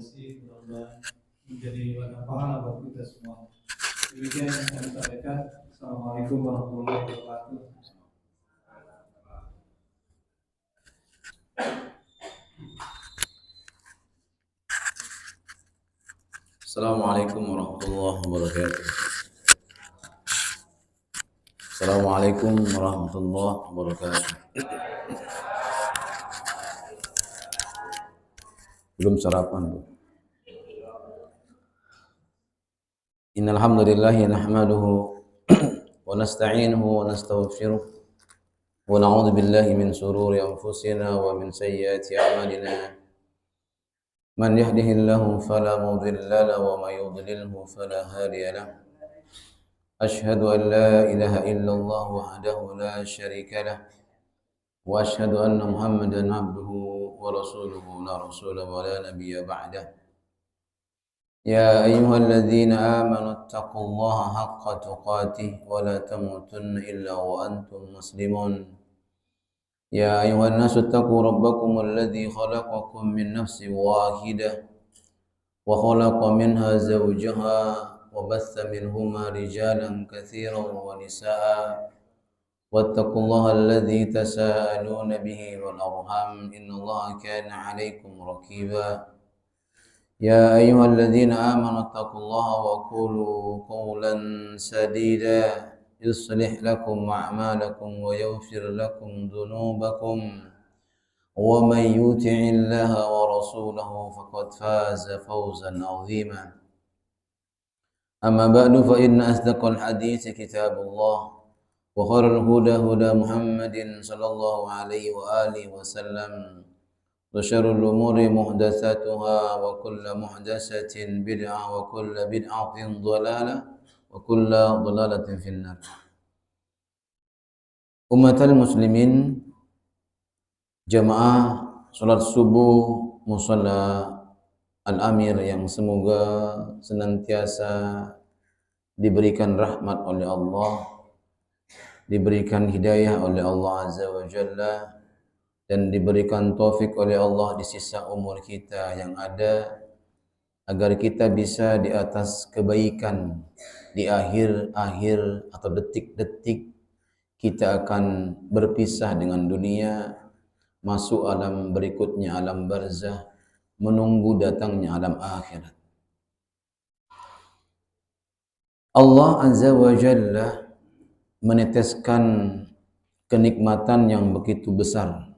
Sulawesi, mudah-mudahan menjadi wadah pahala buat kita semua. Demikian yang saya sampaikan. Assalamualaikum warahmatullahi wabarakatuh. Assalamualaikum warahmatullahi wabarakatuh. Assalamualaikum warahmatullahi wabarakatuh. Belum sarapan, Bu. Innal hamdalillah nahmaduhu wa nasta'inuhu wa nastaghfiruh wa na'udzu billahi min shururi anfusina wa min sayyiati a'malina. Man yahdihillahu fala mudilla lahu wa may yudlilhu fala hadiya lahu. Ashhadu an la ilaha illallah wahdahu la syarika lah wa ashhadu anna Muhammadan abduhu wa rasuluhu la rasula wa la nabiyya ba'dah. Ya ayyuhalladzina amanu taqullaha haqqa tuqatih wa la tamutunna illa wa antum muslimun. Ya ayyuhan nasu taqu rabbakum alladzi khalaqakum min nafsin wahidah wa khalaqa minha zawjaha wa batha minhuma rijalan katsiran wa nisaa wattaqullaha alladzi tasaaluna bihi wal arham innallaha kana 'alaykum raqiba. Ya ayyuhalladzina amanu taqullaha wa qulu qawlan sadida yuslih lakum a'malakum wa yaghfir lakum dhunubakum wa may yuti'illaha wa rasulahu faqad faza fawzan 'azima. Amma ba'du fa inna asdaqal hadithi kitabullah wa khairal huda huda Muhammadin sallallahu alaihi wa alihi wasallam wa syarrul umuri muhdatsatuha wa kullu muhdatsatin bid'ah wa kullu bid'atin dhalalah wa kullu dhalalatin finnar. Umatal muslimin, jamaah salat subuh musalla Al-Amir yang semoga senantiasa diberikan rahmat oleh Allah, diberikan hidayah oleh Allah Azza wa Jalla, dan diberikan taufik oleh Allah di sisa umur kita yang ada, agar kita bisa di atas kebaikan di akhir-akhir atau detik-detik kita akan berpisah dengan dunia, masuk alam berikutnya, alam barzah, menunggu datangnya alam akhirat. Allah Azza wa Jalla meneteskan kenikmatan yang begitu besar,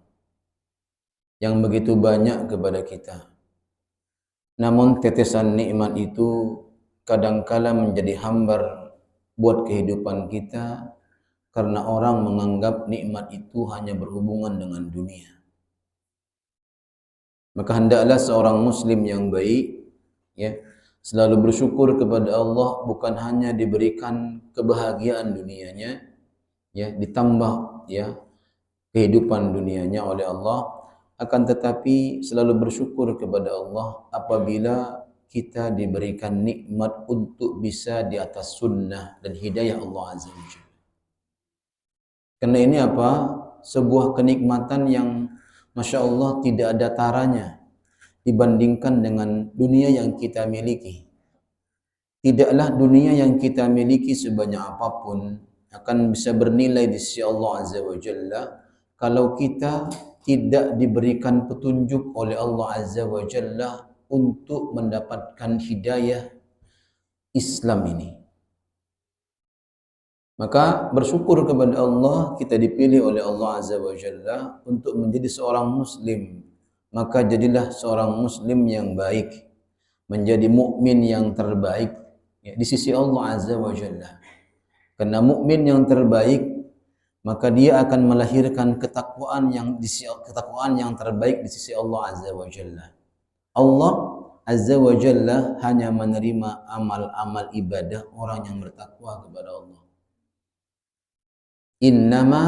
yang begitu banyak kepada kita. Namun tetesan nikmat itu kadangkala menjadi hambar buat kehidupan kita, karena orang menganggap nikmat itu hanya berhubungan dengan dunia. Maka hendaklah seorang muslim yang baik selalu bersyukur kepada Allah, bukan hanya diberikan kebahagiaan dunianya, ditambah kehidupan dunianya oleh Allah, akan tetapi selalu bersyukur kepada Allah apabila kita diberikan nikmat untuk bisa di atas sunnah dan hidayah Allah Azza wa Jalla. Karena ini sebuah kenikmatan yang Masya Allah tidak ada taranya dibandingkan dengan dunia yang kita miliki. Tidaklah dunia yang kita miliki sebanyak apapun akan bisa bernilai di sisi Allah Azza wa Jalla kalau kita tidak diberikan petunjuk oleh Allah Azza wa Jalla untuk mendapatkan hidayah Islam ini. Maka bersyukur kepada Allah, kita dipilih oleh Allah Azza wa Jalla untuk menjadi seorang muslim. Maka jadilah seorang muslim yang baik, menjadi mukmin yang terbaik di sisi Allah Azza wa Jalla. Karena mukmin yang terbaik, maka dia akan melahirkan ketakwaan yang terbaik di sisi Allah Azza wa Jalla. Allah Azza wa Jalla hanya menerima amal-amal ibadah orang yang bertakwa kepada Allah. Innama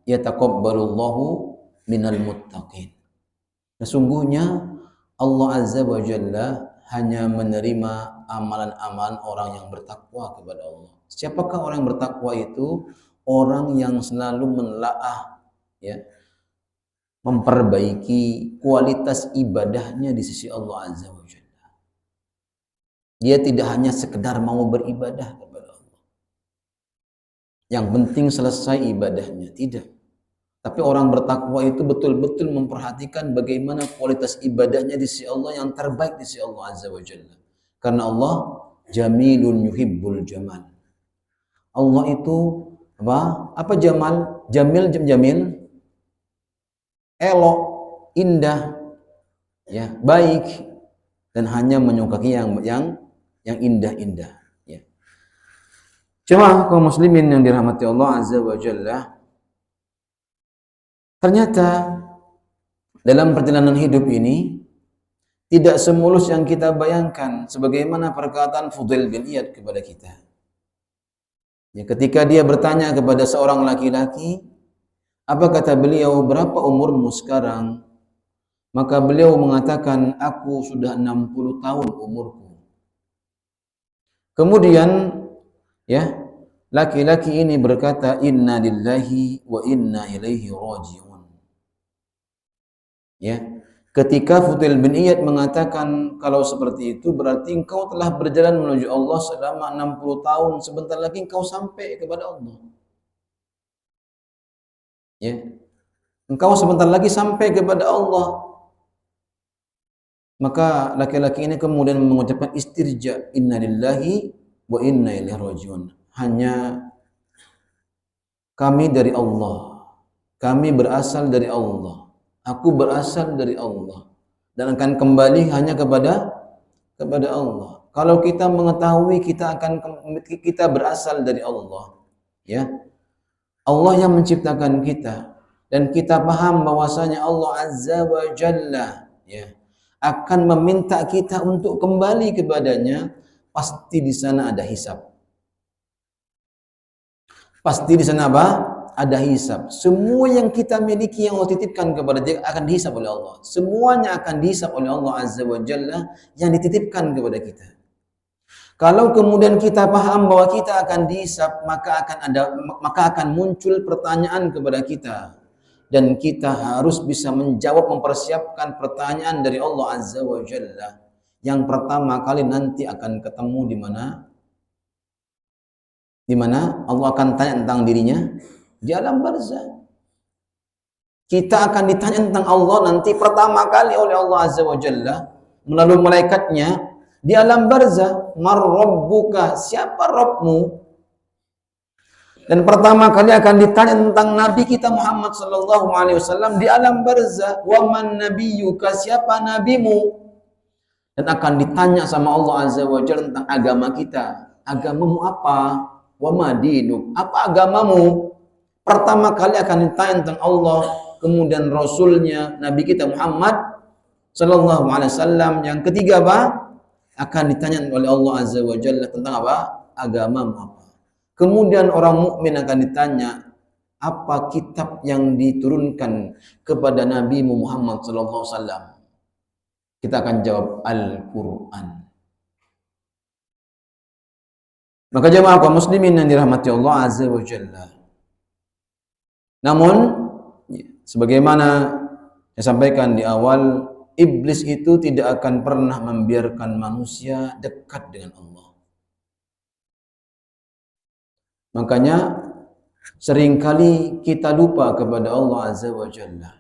yataqabbalullahu minal muttaqin. Sesungguhnya Allah Azza wa Jalla hanya menerima amalan-amalan orang yang bertakwa kepada Allah. Siapakah orang yang bertakwa itu? Orang yang selalu menelaah, memperbaiki kualitas ibadahnya di sisi Allah Azza wa Jalla. Dia tidak hanya sekedar mau beribadah kepada Allah. Yang penting selesai ibadahnya, tidak. Tapi orang bertakwa itu betul-betul memperhatikan bagaimana kualitas ibadahnya di sisi Allah yang terbaik di sisi Allah Azza wa Jalla. Karena Allah jamilun yuhibbul jamal. Allah itu apa? Apa jamal? Jamil, elok, indah, ya, baik, dan hanya menyukai yang indah-indah. Ya. Cuma kaum muslimin yang dirahmati Allah Azza wa Jalla, ternyata dalam perjalanan hidup ini tidak semulus yang kita bayangkan, sebagaimana perkataan Fudail bin Iyad kepada kita. Ya, ketika dia bertanya kepada seorang laki-laki, apa kata beliau, berapa umurmu sekarang? Maka beliau mengatakan, aku sudah 60 tahun umurku. Kemudian ya, laki-laki ini berkata, inna lillahi wa inna ilaihi raji'un. Ya, ketika Fudail bin Iyad mengatakan kalau seperti itu berarti engkau telah berjalan menuju Allah selama 60 tahun, sebentar lagi engkau sampai kepada Allah. Ya. Engkau sebentar lagi sampai kepada Allah. Maka laki-laki ini kemudian mengucapkan istirja, inna lillahi wa inna ilaihi raji'un. Hanya kami dari Allah. Kami berasal dari Allah. Aku berasal dari Allah dan akan kembali hanya kepada Allah. Kalau kita mengetahui kita berasal dari Allah, ya, Allah yang menciptakan kita, dan kita paham bahwasanya Allah Azza wa Jalla, ya, akan meminta kita untuk kembali kepadanya, pasti di sana ada hisab. Pasti di sana apa? Ada hisab. Semua yang kita miliki yang Allah titipkan kepada dia akan dihisab oleh Allah. Semuanya akan dihisab oleh Allah Azza wa Jalla yang dititipkan kepada kita. Kalau kemudian kita paham bahwa kita akan dihisab, maka akan muncul pertanyaan kepada kita, dan kita harus bisa menjawab, mempersiapkan pertanyaan dari Allah Azza wa Jalla. Yang pertama kali nanti akan ketemu di mana? Di mana Allah akan tanya tentang dirinya? Di alam barzah. Kita akan ditanya tentang Allah nanti pertama kali oleh Allah Azza wa Jalla melalui malaikatnya di alam barzah. Mar rabbuka, siapa Rabbmu? Dan pertama kali akan ditanya tentang Nabi kita Muhammad sallallahu alaihi wasallam di alam barzah. Wa man nabiyyuka, siapa nabimu? Dan akan ditanya sama Allah Azza wa Jalla tentang agama kita. Agamamu apa? Wa ma dinuk, apa agamamu? Pertama kali akan ditanya tentang Allah, kemudian Rasulnya, Nabi kita Muhammad sallallahu alaihi wasallam. Yang ketiga apa? Akan ditanya oleh Allah Azza wa Jalla tentang apa? Agamamu apa? Kemudian orang mukmin akan ditanya, apa kitab yang diturunkan kepada Nabi Muhammad sallallahu alaihi wasallam? Kita akan jawab Al-Qur'an. Maka jemaah kaum muslimin yang dirahmati Allah Azza wa Jalla. Namun, sebagaimana saya sampaikan di awal, iblis itu tidak akan pernah membiarkan manusia dekat dengan Allah. Makanya seringkali kita lupa kepada Allah Azza wa Jalla.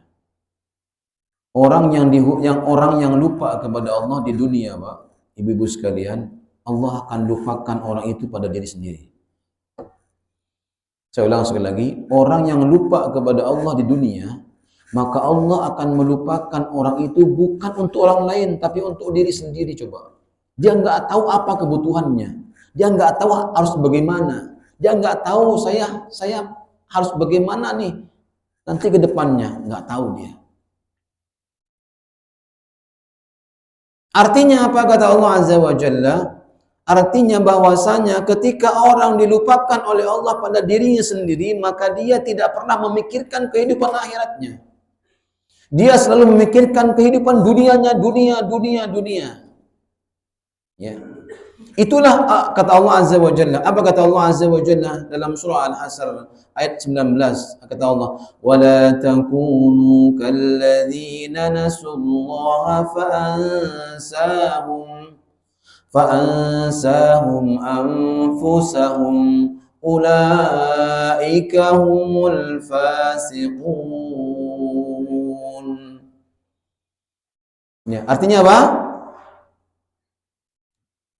Orang yang lupa kepada Allah di dunia, Pak, ibu-ibu sekalian, Allah akan lupakan orang itu pada diri sendiri. Saya ulang sekali lagi, orang yang lupa kepada Allah di dunia, maka Allah akan melupakan orang itu bukan untuk orang lain, tapi untuk diri sendiri. Coba, dia nggak tahu apa kebutuhannya, dia nggak tahu harus bagaimana, dia nggak tahu saya harus bagaimana nih nanti ke depannya, nggak tahu dia. Artinya apa kata Allah Azza wa Jalla? Artinya bahwasanya ketika orang dilupakan oleh Allah pada dirinya sendiri, maka dia tidak pernah memikirkan kehidupan akhiratnya. Dia selalu memikirkan kehidupan dunianya, dunia. Ya. Itulah kata Allah Azza wa Jalla. Apa kata Allah Azza wa Jalla dalam surah Al-Hasr ayat 19? Kata Allah, "Wala takunu kalladzina nasullaha fa ansahum فأنساهم أنفسهم أولئك هم الفاسقون. Ya, artinya apa?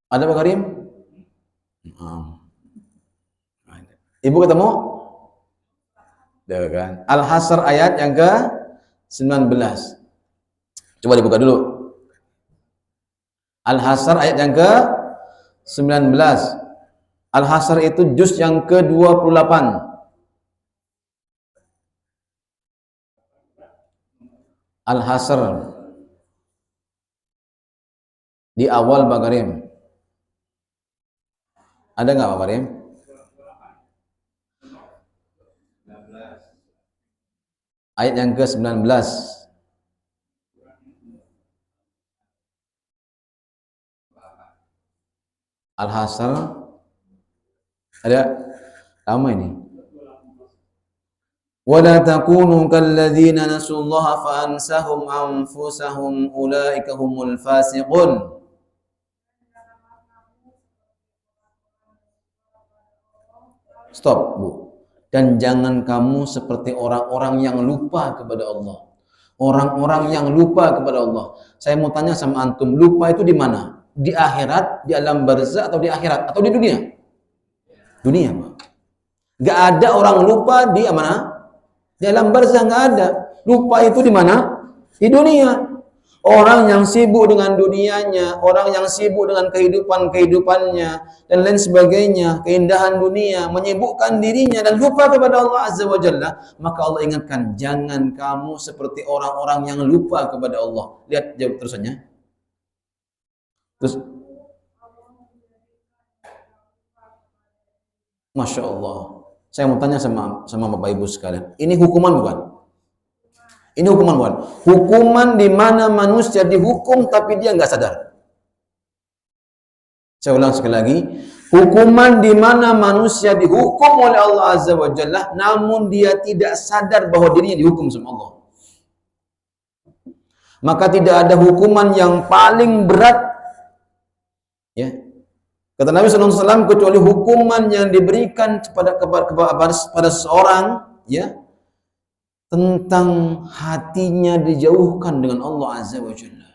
Ada Pak Karim? Ibu ketemu? Kan? Al-Hasr ayat yang ke-19. Coba dibuka dulu. Al-Hasr ayat yang ke-19. Al-Hasr itu juz yang ke-28. Al-Hasr. Di awal Pak Karim. Ada nggak Pak Karim? Ayat yang ke-19. Al-Hasr. Ada lama ini. وَلَا تَكُونُوا كَالَّذِينَ نَسُوا اللَّهَ فَأَنْسَاهُمْ أَنفُسَهُمْ أُولَئِكَ هُمُ الْفَاسِقُونَ. Stop, Bu. Dan jangan kamu seperti orang-orang yang lupa kepada Allah. Orang-orang yang lupa kepada Allah. Saya mau tanya sama antum, lupa itu di mana? Di akhirat, di alam barzah, atau di akhirat, atau di dunia? Dunia, Pak. Gak ada orang lupa di mana? Di alam barzah nggak ada. Lupa itu di mana? Di dunia. Orang yang sibuk dengan dunianya, orang yang sibuk dengan kehidupannya dan lain sebagainya, keindahan dunia, menyibukkan dirinya dan lupa kepada Allah Azza wa Jalla, maka Allah ingatkan, jangan kamu seperti orang-orang yang lupa kepada Allah. Lihat jawab terusannya. Terus, Masya Allah. Saya mau tanya sama Bapak Ibu sekalian, ini hukuman bukan? Ini hukuman bukan? Hukuman di mana manusia dihukum tapi dia nggak sadar. Saya ulang sekali lagi, hukuman di mana manusia dihukum oleh Allah Azza wa Jalla, namun dia tidak sadar bahwa dirinya dihukum sama Allah. Maka tidak ada hukuman yang paling berat, ya. Kata Nabi SAW, kecuali hukuman yang diberikan kepada seorang, ya, tentang hatinya dijauhkan dengan Allah Azza wa Jalla.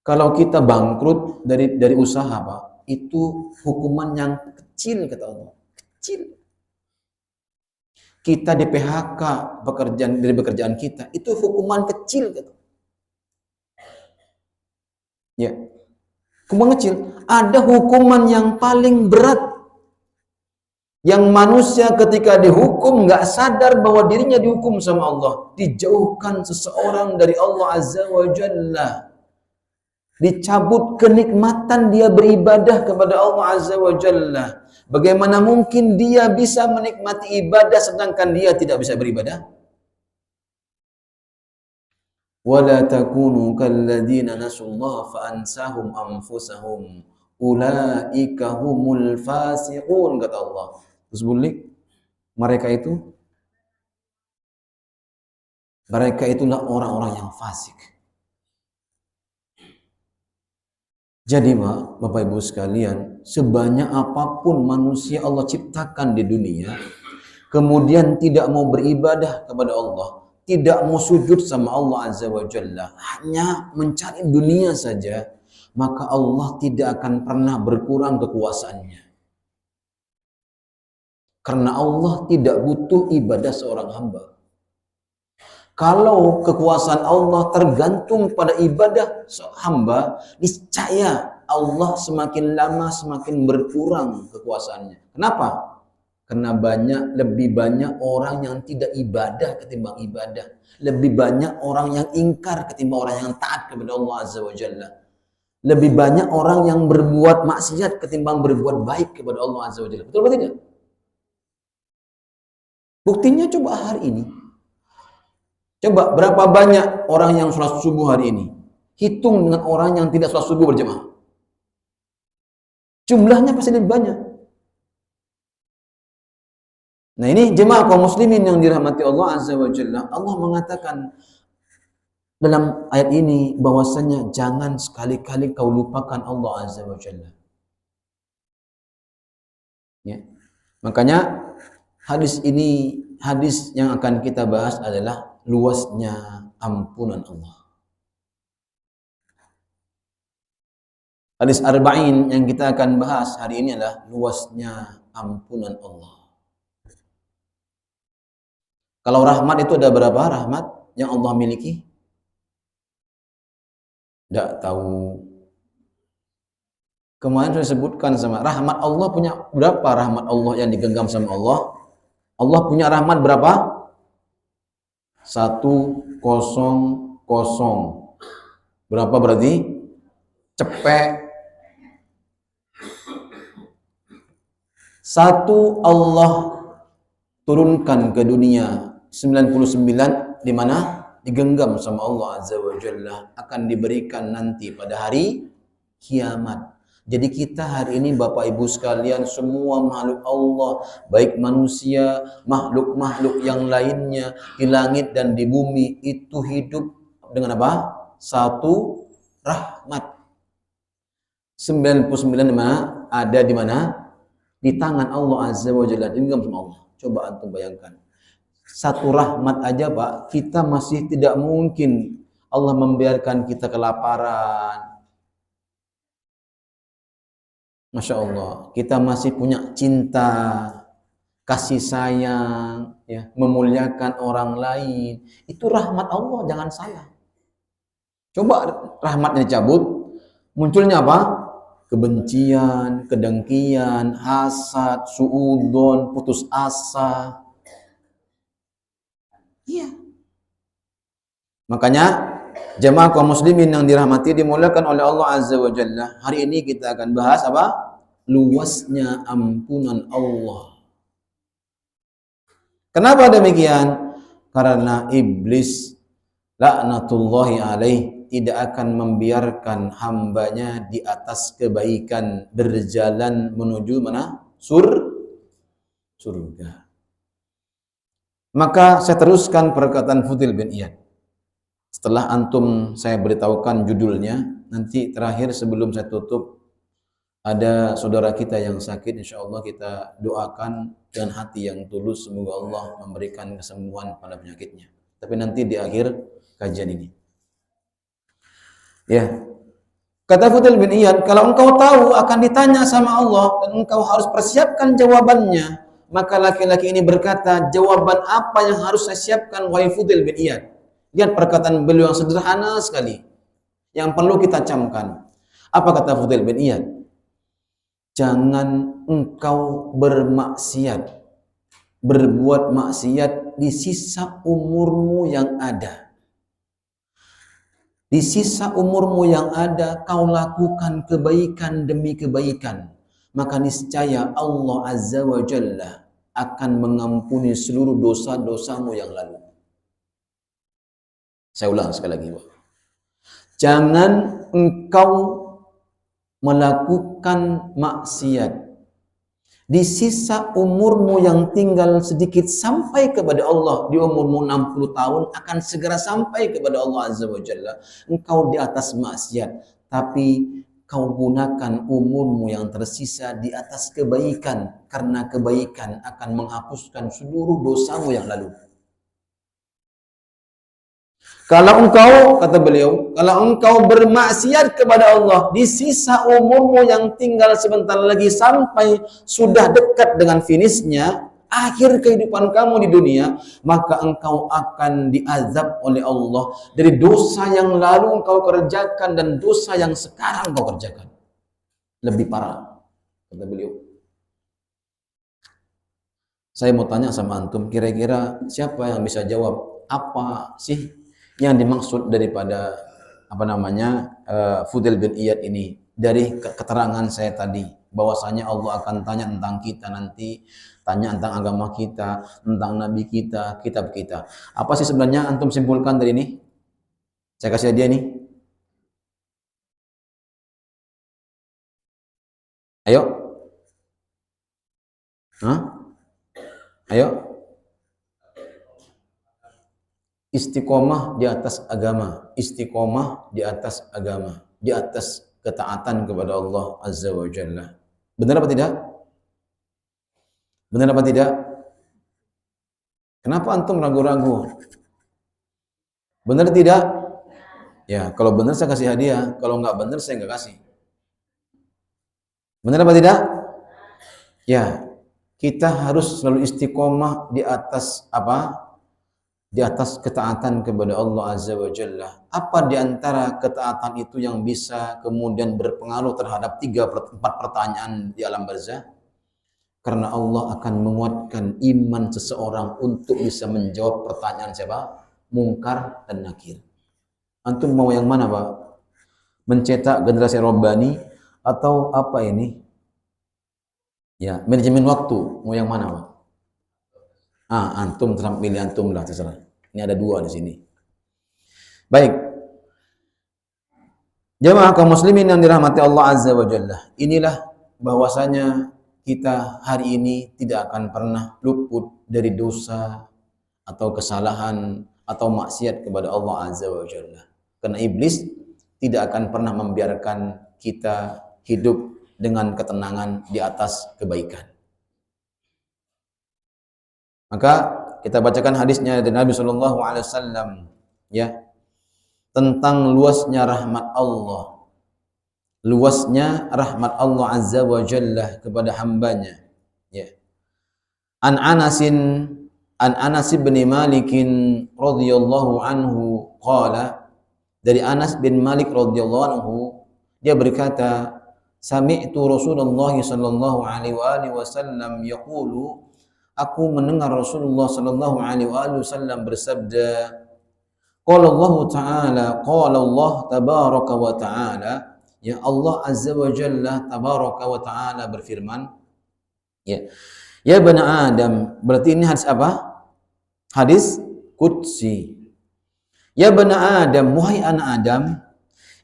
Kalau kita bangkrut dari usaha, Pak, itu hukuman yang kecil, kata Allah. Kecil. Kita di PHK dari pekerjaan kita, itu hukuman kecil, kata. Ya. Hukuman kecil. Ada hukuman yang paling berat, yang manusia ketika dihukum nggak sadar bahwa dirinya dihukum sama Allah. Dijauhkan seseorang dari Allah Azza wa Jalla. Dicabut kenikmatan dia beribadah kepada Allah Azza wa Jalla. Bagaimana mungkin dia bisa menikmati ibadah sedangkan dia tidak bisa beribadah? وَلَا تَكُونُوا كَالَّذِينَ نَسُوا اللَّهَ فَأَنْسَاهُمْ أَنفُسَهُمْ أُولَئِكَ هُمُ الْفَاسِقُونَ, kata Allah. Terus bulik, mereka itulah orang-orang yang fasik. Jadi Bapak Ibu sekalian, sebanyak apapun manusia Allah ciptakan di dunia, kemudian tidak mau beribadah kepada Allah, tidak mau sujud sama Allah Azza wa Jalla, hanya mencari dunia saja, maka Allah tidak akan pernah berkurang kekuasaannya. Karena Allah tidak butuh ibadah seorang hamba. Kalau kekuasaan Allah tergantung pada ibadah hamba, niscaya Allah semakin lama semakin berkurang kekuasaannya. Kenapa? Karena lebih banyak orang yang tidak ibadah ketimbang ibadah. Lebih banyak orang yang ingkar ketimbang orang yang taat kepada Allah Azza wa Jalla. Lebih banyak orang yang berbuat maksiat ketimbang berbuat baik kepada Allah Azza wa Jalla. Betul atau tidak? Buktinya coba hari ini. Coba berapa banyak orang yang sholat subuh hari ini? Hitung dengan orang yang tidak sholat subuh berjamaah. Jumlahnya pasti lebih banyak. Nah ini jemaah kaum muslimin yang dirahmati Allah Azza wa Jalla. Allah mengatakan, dalam ayat ini bahwasanya jangan sekali-kali kau lupakan Allah Azza wa Jalla. Ya. Makanya hadis ini, hadis yang akan kita bahas adalah luasnya ampunan Allah. Hadis arba'in yang kita akan bahas hari ini adalah luasnya ampunan Allah. Kalau rahmat itu ada berapa rahmat yang Allah miliki? Tidak tahu. Kemarin sudah sebutkan sama rahmat Allah, punya berapa rahmat Allah yang digenggam sama Allah? Allah punya rahmat berapa? 100. Berapa berarti? Cepek. Satu Allah turunkan ke dunia, 99 di mana? Digenggam sama Allah Azza wa Jalla, akan diberikan nanti pada hari kiamat. Jadi kita hari ini Bapak Ibu sekalian, semua makhluk Allah, baik manusia, makhluk-makhluk yang lainnya di langit dan di bumi, itu hidup dengan apa? Satu rahmat. 99 di mana? Ada di mana? Di tangan Allah Azza wa Jalla, digenggam sama Allah. Coba antum bayangkan. Satu rahmat aja Pak, kita masih tidak mungkin Allah membiarkan kita kelaparan. Masya Allah, kita masih punya cinta, kasih sayang, ya, memuliakan orang lain. Itu rahmat Allah, jangan sayang. Coba rahmatnya dicabut, munculnya apa? Kebencian, kedengkian, hasad, suudzon, putus asa. Iya. Makanya jemaah kaum muslimin yang dirahmati, dimuliakan oleh Allah Azza wa Jalla, hari ini kita akan bahas apa? Luasnya ampunan Allah. Kenapa demikian? Karena iblis laknatullahi alaih tidak akan membiarkan hambanya di atas kebaikan berjalan menuju mana? Surga. Maka saya teruskan perkataan Fudail bin Iyad. Setelah antum saya beritahukan judulnya, nanti terakhir sebelum saya tutup, ada saudara kita yang sakit, insya Allah kita doakan dengan hati yang tulus, semoga Allah memberikan kesembuhan pada penyakitnya. Tapi nanti di akhir kajian ini. Ya, kata Fudail bin Iyad, kalau engkau tahu akan ditanya sama Allah dan engkau harus persiapkan jawabannya, maka laki-laki ini berkata, jawaban apa yang harus saya siapkan wahai Fudail bin Iyad? Lihat perkataan beliau yang sederhana sekali, yang perlu kita camkan. Apa kata Fudail bin Iyad? Jangan engkau bermaksiat, berbuat maksiat di sisa umurmu yang ada. Di sisa umurmu yang ada, kau lakukan kebaikan demi kebaikan. Maka niscaya Allah Azza wa Jalla akan mengampuni seluruh dosa-dosamu yang lalu. Saya ulang sekali lagi, Pak. Jangan engkau melakukan maksiat di sisa umurmu yang tinggal sedikit sampai kepada Allah. Di umurmu 60 tahun akan segera sampai kepada Allah Azza wa Jalla. Engkau di atas maksiat, tapi kau gunakan umurmu yang tersisa di atas kebaikan, karena kebaikan akan menghapuskan seluruh dosamu yang lalu. Kalau engkau, kata beliau, kalau engkau bermaksiat kepada Allah di sisa umurmu yang tinggal sebentar lagi sampai sudah dekat dengan finishnya, akhir kehidupan kamu di dunia, maka engkau akan diazab oleh Allah dari dosa yang lalu engkau kerjakan dan dosa yang sekarang engkau kerjakan. Lebih parah, kata beliau. Saya mau tanya sama antum, kira-kira siapa yang bisa jawab apa sih yang dimaksud daripada Fudail bin Iyad ini dari keterangan saya tadi, bahwasanya Allah akan tanya tentang kita nanti, tanya tentang agama kita, tentang nabi kita, kitab kita. Apa sih sebenarnya antum simpulkan dari ini? Saya kasih hadiah nih. Ayo. Hah? Ayo. istiqomah di atas agama, istiqomah di atas agama, di atas ketaatan kepada Allah Azza wa Jalla. Benar apa tidak? Benar apa tidak? Kenapa antum ragu-ragu? Benar tidak? Ya, kalau benar saya kasih hadiah, kalau nggak benar saya nggak kasih. Benar apa tidak? Ya, kita harus selalu istiqomah di atas apa? Di atas ketaatan kepada Allah Azza wa Jalla. Apa di antara ketaatan itu yang bisa kemudian berpengaruh terhadap 3-4 pertanyaan di alam barzah? Karena Allah akan menguatkan iman seseorang untuk bisa menjawab pertanyaan siapa? Mungkar dan nakir. Antum mau yang mana, Pak? Mencetak generasi Rabbani atau apa ini? Ya, manajemen waktu. Mau yang mana, Pak? Antum terang pilih antum lah, terserah. Ini ada 2 di sini. Baik. Jamaah kaum muslimin yang dirahmati Allah Azza wa Jalla. Inilah bahwasanya kita hari ini tidak akan pernah luput dari dosa atau kesalahan atau maksiat kepada Allah Azza wa Jalla. Karena iblis tidak akan pernah membiarkan kita hidup dengan ketenangan di atas kebaikan. Maka kita bacakan hadisnya dari Nabi Shallallahu Alaihi Wasallam, ya, tentang luasnya rahmat Allah, luasnya rahmat Allah Azza wa Jalla kepada hambanya. Ya. An Anas bin Malik radhiyallahu anhu qala, dari Anas bin Malik radhiyallahu anhu dia berkata, sami'tu Rasulullah sallallahu alaihi wasallam yaqulu, aku mendengar Rasulullah sallallahu alaihi wasallam bersabda, qala Allah taala, qala Allah tabaraka wa taala, ya Allah Azza wa Jalla tabaraka wa taala berfirman, ya, ya bani Adam, berarti ini hadis apa? Hadis qudsi. Ya bani Adam, wahai anak Adam,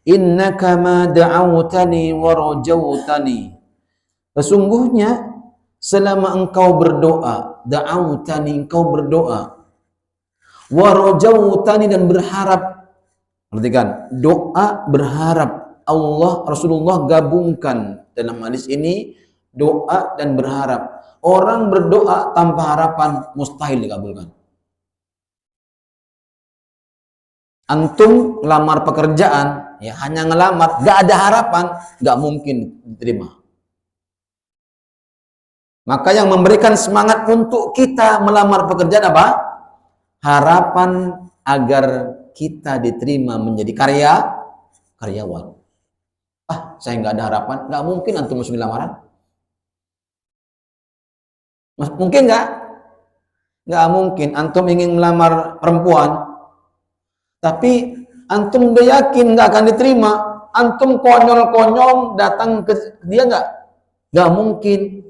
innaka ma da'awtani wa rajautani, sesungguhnya selama engkau berdoa, da'awtani, engkau berdoa, wa rajautani, dan berharap. Perhatikan, doa berharap. Allah, Rasulullah gabungkan dalam hadis ini doa dan berharap. Orang berdoa tanpa harapan mustahil dikabulkan. Antum lamar pekerjaan, ya hanya ngelamar, gak ada harapan, gak mungkin diterima. Maka yang memberikan semangat untuk kita melamar pekerjaan apa? Harapan agar kita diterima menjadi karyawan. Saya nggak ada harapan, nggak mungkin antum masukin lamaran. Mungkin nggak? Nggak mungkin. Antum ingin melamar perempuan, tapi antum udah yakin nggak akan diterima. Antum konyol-konyol datang ke dia, nggak mungkin.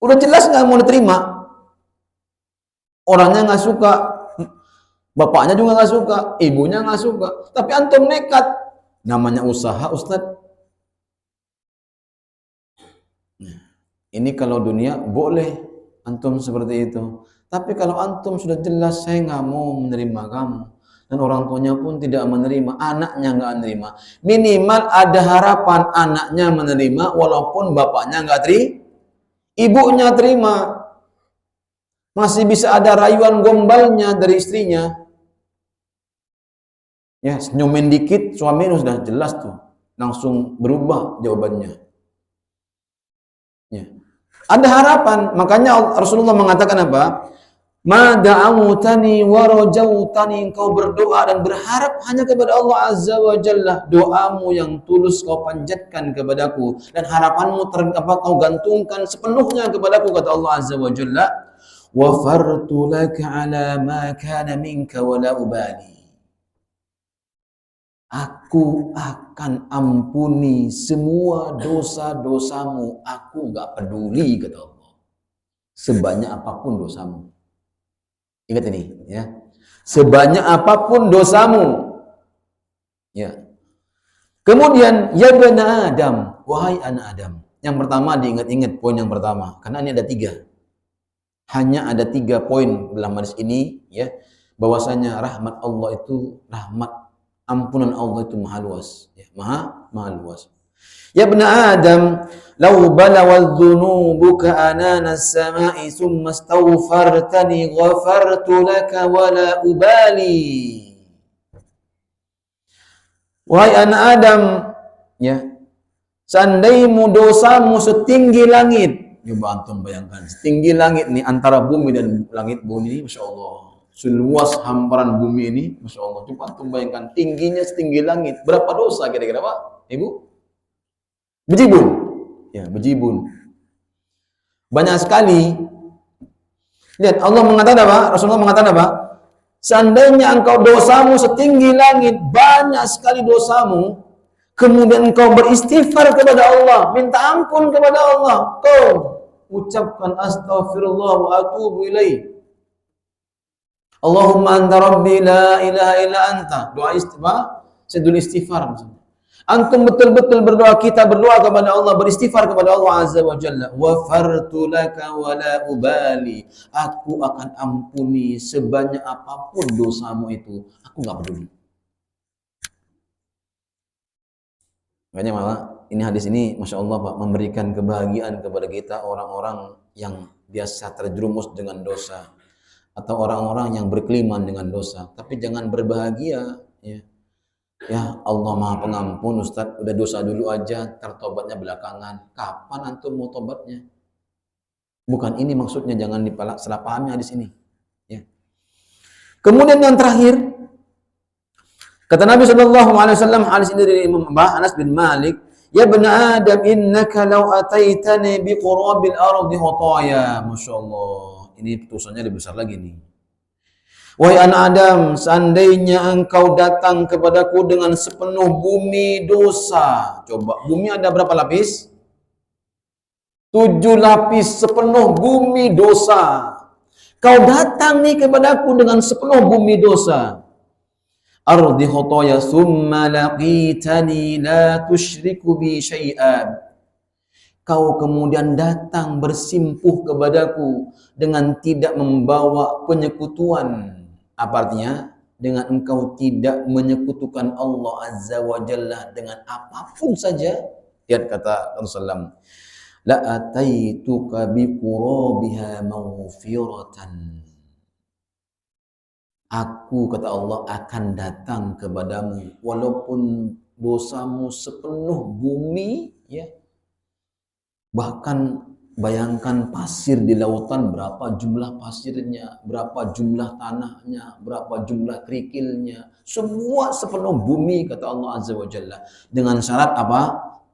Udah jelas nggak mau diterima. Orangnya nggak suka, bapaknya juga nggak suka, ibunya nggak suka. Tapi antum nekat, namanya usaha, Ustadz. Nah, ini kalau dunia boleh antum seperti itu. Tapi kalau antum sudah jelas saya nggak mau menerima kamu, dan orang tuanya pun tidak menerima, anaknya nggak menerima, minimal ada harapan anaknya menerima walaupun bapaknya nggak terima. Ibunya terima, masih bisa ada rayuan gombalnya dari istrinya. Ya, senyumin dikit, suami sudah jelas tuh, langsung berubah jawabannya. Ya. Ada harapan, makanya Rasulullah mengatakan apa? Ma da'awtani wa rajautani, engkau berdoa dan berharap hanya kepada Allah Azza wa Jalla. Doamu yang tulus kau panjatkan kepadaku, dan harapanmu kau gantungkan sepenuhnya kepadaku, kata Allah Azza wa Jalla. Wa fartu laka ala ma kana minka wa la ubali. Aku akan ampuni semua dosa-dosamu, aku enggak peduli, kata Allah, sebanyak apapun dosamu. Ingat ini, ya. Sebanyak apapun dosamu. Ya. Kemudian, ya bani Adam, wahai anak Adam. Yang pertama diingat-ingat poin yang pertama, karena ini ada 3. Hanya ada 3 poin dalam hadis ini, ya. bahwasanya rahmat Allah itu, rahmat ampunan Allah itu maha luas, ya, maha luas. Ya ibn Adam, law balawal dhunubuka anana as-sama'i thumma astaghfartani ghafartu laka wala ubali. Wahai anak Adam, ya, seandainya dosamu setinggi langit, coba antum bayangkan, setinggi langit nih, antara bumi dan langit bumi, Masya Allah, seluas hamparan bumi ini, Masya Allah, coba antum bayangkan, tingginya setinggi langit, berapa dosa kira-kira Pak, Ibu? Bejibun, ya, bejibun, banyak sekali. Lihat, Allah mengatakan apa? Rasulullah mengatakan apa? Seandainya engkau dosamu setinggi langit, banyak sekali dosamu, kemudian engkau beristighfar kepada Allah, minta ampun kepada Allah, kau ucapkan astaghfirullah wa atubu ilaih. Allahumma anta rabbi la ilaha illa anta. Doa istighfar, sedul istighfar misalnya. Antum betul-betul berdoa, kita berdoa kepada Allah, beristighfar kepada Allah Azza wa Jalla. Wafartu laka wa la ubali. Aku akan ampuni sebanyak apapun dosamu itu. Aku nggak peduli. Makanya malah ini hadis ini, Masya Allah Pak, memberikan kebahagiaan kepada kita orang-orang yang biasa terjerumus dengan dosa. Atau orang-orang yang berkeliman dengan dosa. Tapi jangan berbahagia, ya. Ya Allah Maha Pengampun, Ustadz, udah dosa dulu aja, tertobatnya belakangan. Kapan antum mau tobatnya? Bukan ini maksudnya, jangan salah pahami hadis ini. Ya. Kemudian yang terakhir, kata Nabi SAW, hadis ini dari Imam Anas bin Malik, ya ibn Adam, innaka law ataitani biqurabil ardi khotaya. Masya Allah, ini tulisannya lebih besar lagi nih. Wahai anak Adam, seandainya engkau datang kepadaku dengan sepenuh bumi dosa. Coba, bumi ada berapa lapis? 7 lapis, sepenuh bumi dosa. Kau datang nih kepadaku dengan sepenuh bumi dosa. Ardi khotoya summa laqitani la tusyriku bi syai'an. Kau kemudian datang bersimpuh kepadaku dengan tidak membawa penyekutuan. Apa artinya? Dengan engkau tidak menyekutukan Allah Azza wa Jalla dengan apapun saja. Lihat kata Rasulullah, la ataituka biqurabiha maghfiratan. Aku, kata Allah, akan datang kepadamu walaupun dosamu sepenuh bumi, ya. Bahkan bayangkan pasir di lautan, berapa jumlah pasirnya, berapa jumlah tanahnya, berapa jumlah kerikilnya, semua sepenuh bumi, kata Allah Azza wa Jalla. Dengan syarat apa?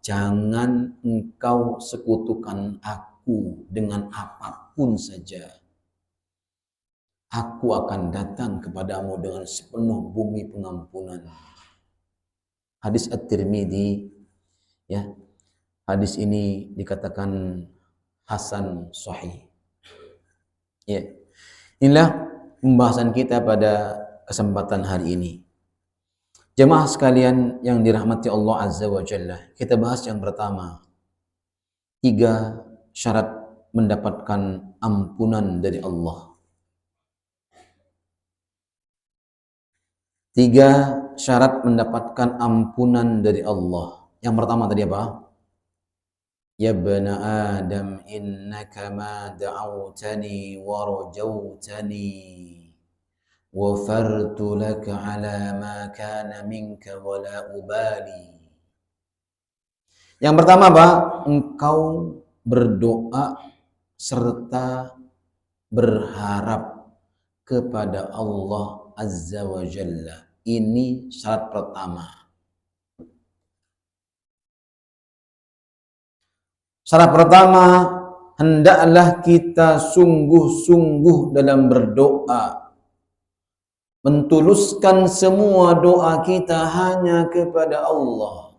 Jangan engkau sekutukan aku dengan apapun saja. Aku akan datang kepadamu dengan sepenuh bumi pengampunan. Hadis At-Tirmidzi, ya. Hadis ini dikatakan hasan sahih. Ya. Inilah pembahasan kita pada kesempatan hari ini. Jemaah sekalian yang dirahmati Allah Azza wa Jalla, kita bahas yang pertama. 3 syarat mendapatkan ampunan dari Allah. 3 syarat mendapatkan ampunan dari Allah. Yang pertama tadi apa? Ya ibn Adam, innaka ma da'awtani wa rajawtani wafartu laka ala ma kana minka wa la ubali. Yang pertama apa? Engkau berdoa serta berharap kepada Allah Azza wa Jalla. Ini syarat pertama. Syarat pertama, hendaklah kita sungguh-sungguh dalam berdoa. Mentuluskan semua doa kita hanya kepada Allah.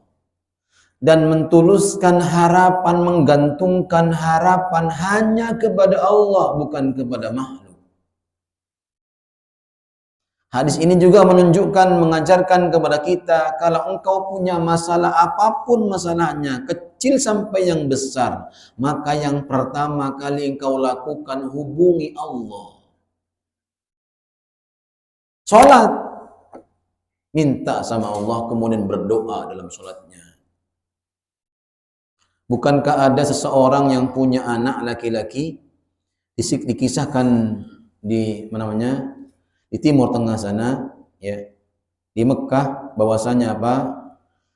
Dan mentuluskan harapan, menggantungkan harapan hanya kepada Allah, bukan kepada makhluk. Hadis ini juga menunjukkan, mengajarkan kepada kita, kalau engkau punya masalah apapun masalahnya, kecil sampai yang besar, maka yang pertama kali engkau lakukan, hubungi Allah. Sholat, minta sama Allah, kemudian berdoa dalam sholatnya. Bukankah ada seseorang yang punya anak laki-laki, dikisahkan di mana namanya, di Timur Tengah sana, ya, di Mekah, bahwasanya apa?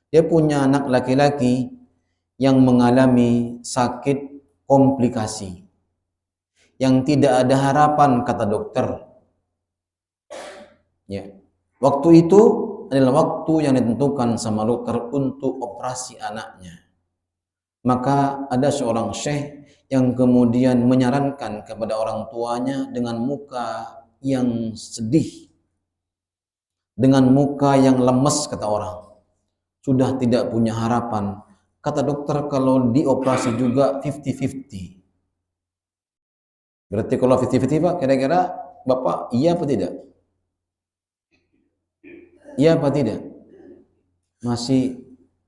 Dia punya anak laki-laki yang mengalami sakit komplikasi, yang tidak ada harapan kata dokter. Ya. Waktu itu adalah waktu yang ditentukan sama dokter untuk operasi anaknya. Maka ada seorang syekh yang kemudian menyarankan kepada orang tuanya dengan muka yang sedih, dengan muka yang lemes, kata orang, sudah tidak punya harapan. Kata dokter, kalau dioperasi juga 50-50. Berarti kalau 50-50 Pak, kira-kira Bapak iya apa tidak? Iya apa tidak? Masih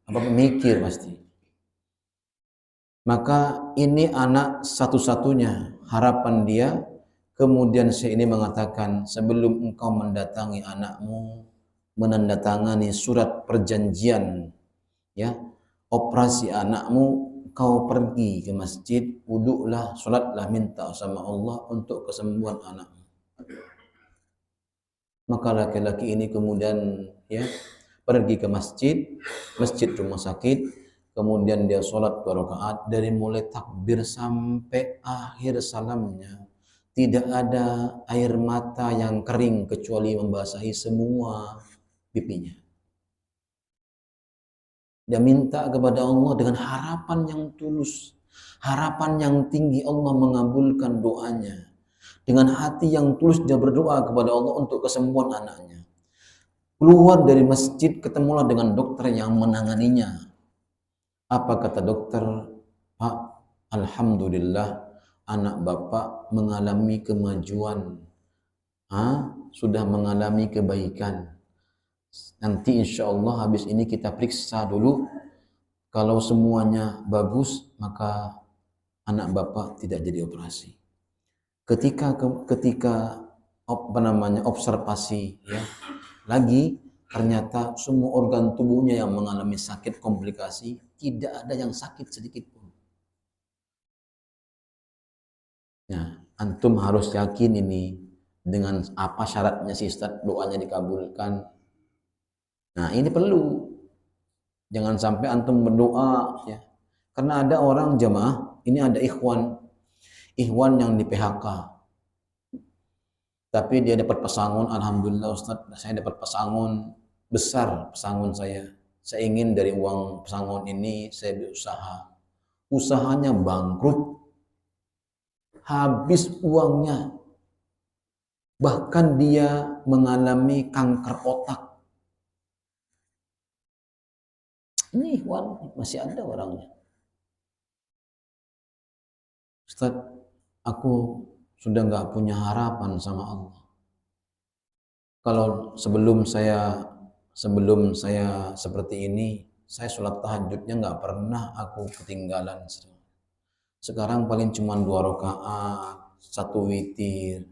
apa mikir pasti. Maka ini anak satu-satunya harapan dia. Kemudian saya ini mengatakan, sebelum engkau mendatangi anakmu, menandatangani surat perjanjian, ya, operasi anakmu, kau pergi ke masjid, wuduklah, sholatlah, minta sama Allah untuk kesembuhan anakmu. Maka laki-laki ini kemudian, ya, pergi ke masjid rumah sakit. Kemudian dia sholat 2 rakaat, dari mulai takbir sampai akhir salamnya tidak ada air mata yang kering kecuali membasahi semua pipinya. Dia minta kepada Allah dengan harapan yang tulus, harapan yang tinggi Allah mengabulkan doanya. Dengan hati yang tulus dia berdoa kepada Allah untuk kesembuhan anaknya. Keluar dari masjid, ketemulah dengan dokter yang menanganinya. Apa kata dokter? Pak, alhamdulillah anak Bapak mengalami kemajuan. Sudah mengalami kebaikan. Nanti insya Allah habis ini kita periksa dulu. Kalau semuanya bagus, maka anak Bapak tidak jadi operasi. Ketika observasi, ya, lagi, ternyata semua organ tubuhnya yang mengalami sakit komplikasi, tidak ada yang sakit sedikit pun. Nah, antum harus yakin ini dengan apa syaratnya sih Ustaz, doanya dikabulkan. Nah, ini perlu. Jangan sampai antum berdoa, ya. Karena ada orang jamaah, ini ada ikhwan yang di PHK. Tapi dia dapat pesangon, alhamdulillah Ustaz, saya dapat pesangon besar, pesangon saya. Saya ingin dari uang pesangon ini saya berusaha. Usahanya bangkrut, habis uangnya. Bahkan dia mengalami kanker otak. Ini ikhwan masih ada orangnya. Ustaz, aku sudah nggak punya harapan sama Allah. Kalau sebelum saya seperti ini, saya sholat tahajudnya nggak pernah aku ketinggalan. Sekarang paling cuma 2 rakaat, 1 witir.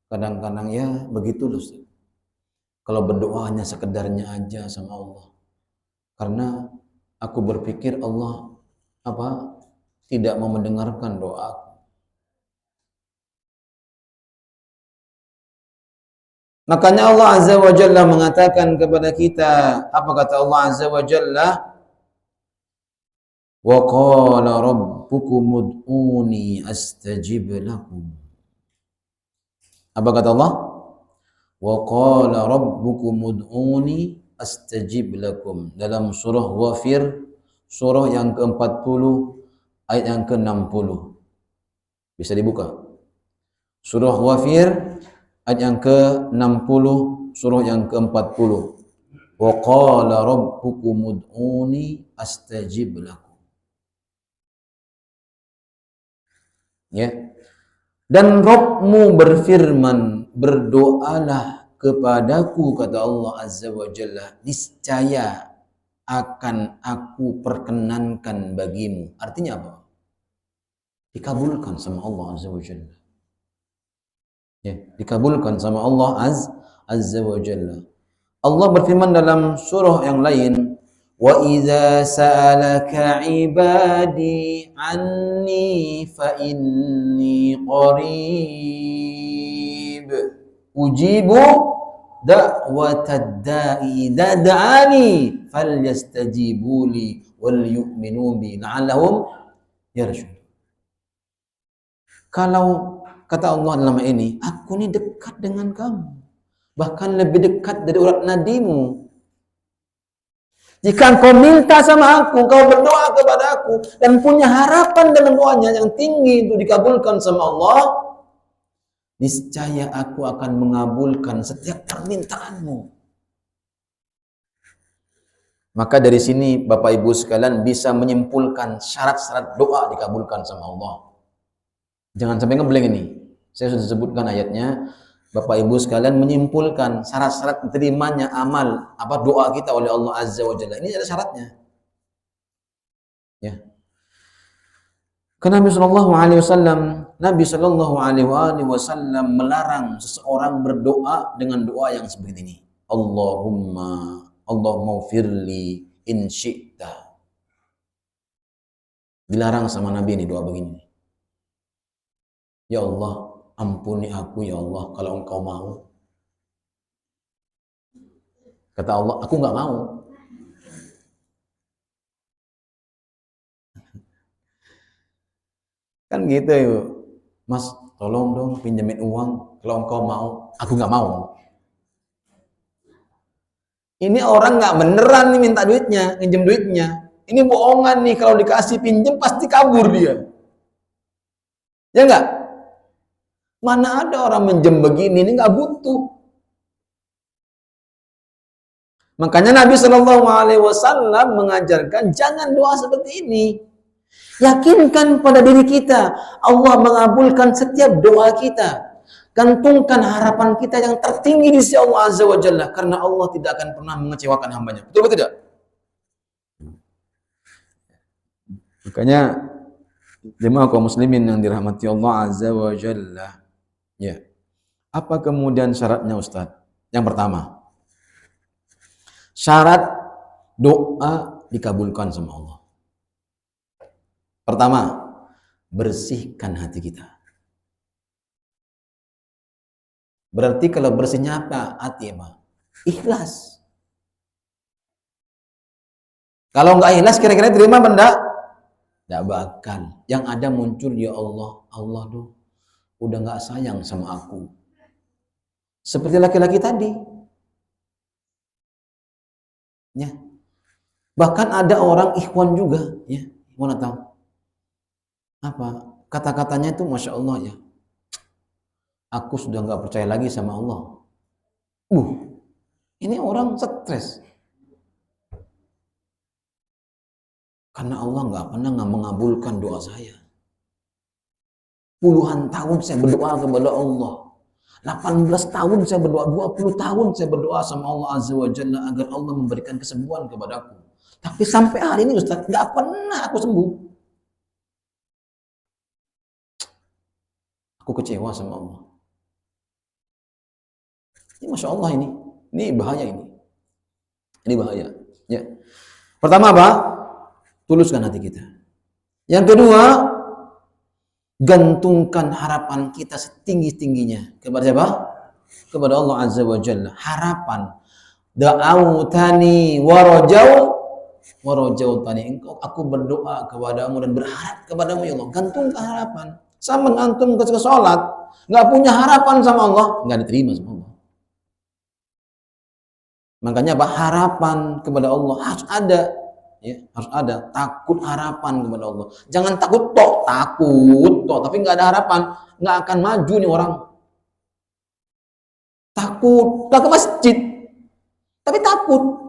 Kadang-kadang ya begitu loh. Kalau berdoa hanya sekedarnya aja sama Allah. Karena aku berpikir Allah tidak mau mendengarkan doa. Makanya Allah Azza wa Jalla mengatakan kepada kita, apa kata Allah Azza wa Jalla? Wa qala rabbukum ud'uni astajib lakum. Apa kata Allah? Wa qala rabbukum ud'uni astajib lakum. Dalam surah Ghafir, surah yang ke-40, ayat yang ke-60. Bisa dibuka. Surah Ghafir, ayat yang ke-60, surah yang ke-40. Wa qala rabbukum ud'uni astajib lakum. Ya. Dan Rabbmu berfirman, berdoalah kepadaku, kata Allah Azza wa Jalla, niscaya akan aku perkenankan bagimu. Artinya apa? Dikabulkan sama Allah Azza wa Jalla. Ya, dikabulkan sama Allah Azza wa Jalla. Allah berfirman dalam surah yang lain, wa idza sa'alaka 'ibadi 'anni fa inni qarib ujibu da'watad da'i idza da'ani falyastajibu li wal yu'minu bi la'allahum yarshudun. Kalau kata Allah dalam ayat ini, aku ini dekat dengan kamu, bahkan lebih dekat dari urat nadimu. Jika engkau minta sama aku, engkau berdoa kepada aku, dan punya harapan dalam doanya yang tinggi untuk dikabulkan sama Allah, niscaya aku akan mengabulkan setiap permintaanmu. Maka dari sini Bapak Ibu sekalian bisa menyimpulkan syarat-syarat doa dikabulkan sama Allah. Jangan sampai ngeblank ini. Saya sudah sebutkan ayatnya. Bapak Ibu sekalian menyimpulkan syarat-syarat diterimanya amal doa kita oleh Allah Azza wa Jalla. Ini ada syaratnya. Ya. Karena Nabi Sallallahu Alaihi Wasallam melarang seseorang berdoa dengan doa yang seperti ini. Allahumma firli in syi'ta. Dilarang sama Nabi ini doa begini. Ya Allah, ampuni aku ya Allah kalau engkau mau. Kata Allah, aku nggak mau. Kan gitu ya, Mas, tolong dong pinjemin uang kalau engkau mau. Aku nggak mau. Ini orang nggak beneran nih minta duitnya, pinjem duitnya. Ini bohongan nih, kalau dikasih pinjem pasti kabur dia. Ya nggak? Mana ada orang minjem begini, ini nggak butuh. Makanya Nabi Shallallahu Alaihi Wasallam mengajarkan jangan doa seperti ini. Yakinkan pada diri kita, Allah mengabulkan setiap doa kita. Gantungkan harapan kita yang tertinggi di sisi Allah Azza wa Jalla, karena Allah tidak akan pernah mengecewakan hambanya. Betul betul tidak? Makanya jemaah kaum muslimin yang dirahmati Allah Azza wa Jalla. Ya. Apa kemudian syaratnya Ustaz? Yang pertama, syarat doa dikabulkan sama Allah. Pertama, bersihkan hati kita. Berarti kalau bersihnya apa? Hati apa? Ikhlas. Kalau nggak ikhlas kira-kira terima benda? Tidak bakal. Yang ada muncul, ya Allah, Allah tuh udah nggak sayang sama aku. Seperti laki-laki tadi. Ya. Bahkan ada orang ikhwan juga, ya. Mana tahu? Apa? Kata-katanya itu Masya Allah ya. Aku sudah nggak percaya lagi sama Allah. Ini orang stres. Karena Allah nggak pernah mengabulkan doa saya. Puluhan tahun saya berdoa kepada Allah. 18 tahun saya berdoa, 20 tahun saya berdoa sama Allah Azza wa Jalla agar Allah memberikan kesembuhan kepadaku. Tapi sampai hari ini Ustaz, nggak pernah aku sembuh. Aku kecewa sama Allah. Ini Masya Allah ini bahaya ini. Ini bahaya. Ya. Pertama apa? Tuluskan hati kita. Yang kedua, gantungkan harapan kita setinggi-tingginya kepada siapa? Kepada Allah Azza wa Jalla. Harapan. Da'autani warajautani. Engkau, aku berdoa kepadamu dan berharap kepadamu ya Allah. Gantungkan harapan. Sama antum ke sholat, nggak punya harapan sama Allah, nggak diterima sama Allah. Makanya apa? Harapan kepada Allah harus ada. Ya, harus ada. Takut harapan kepada Allah. Jangan takut tapi nggak ada harapan, nggak akan maju nih orang. Takut, nggak ke masjid, tapi takut.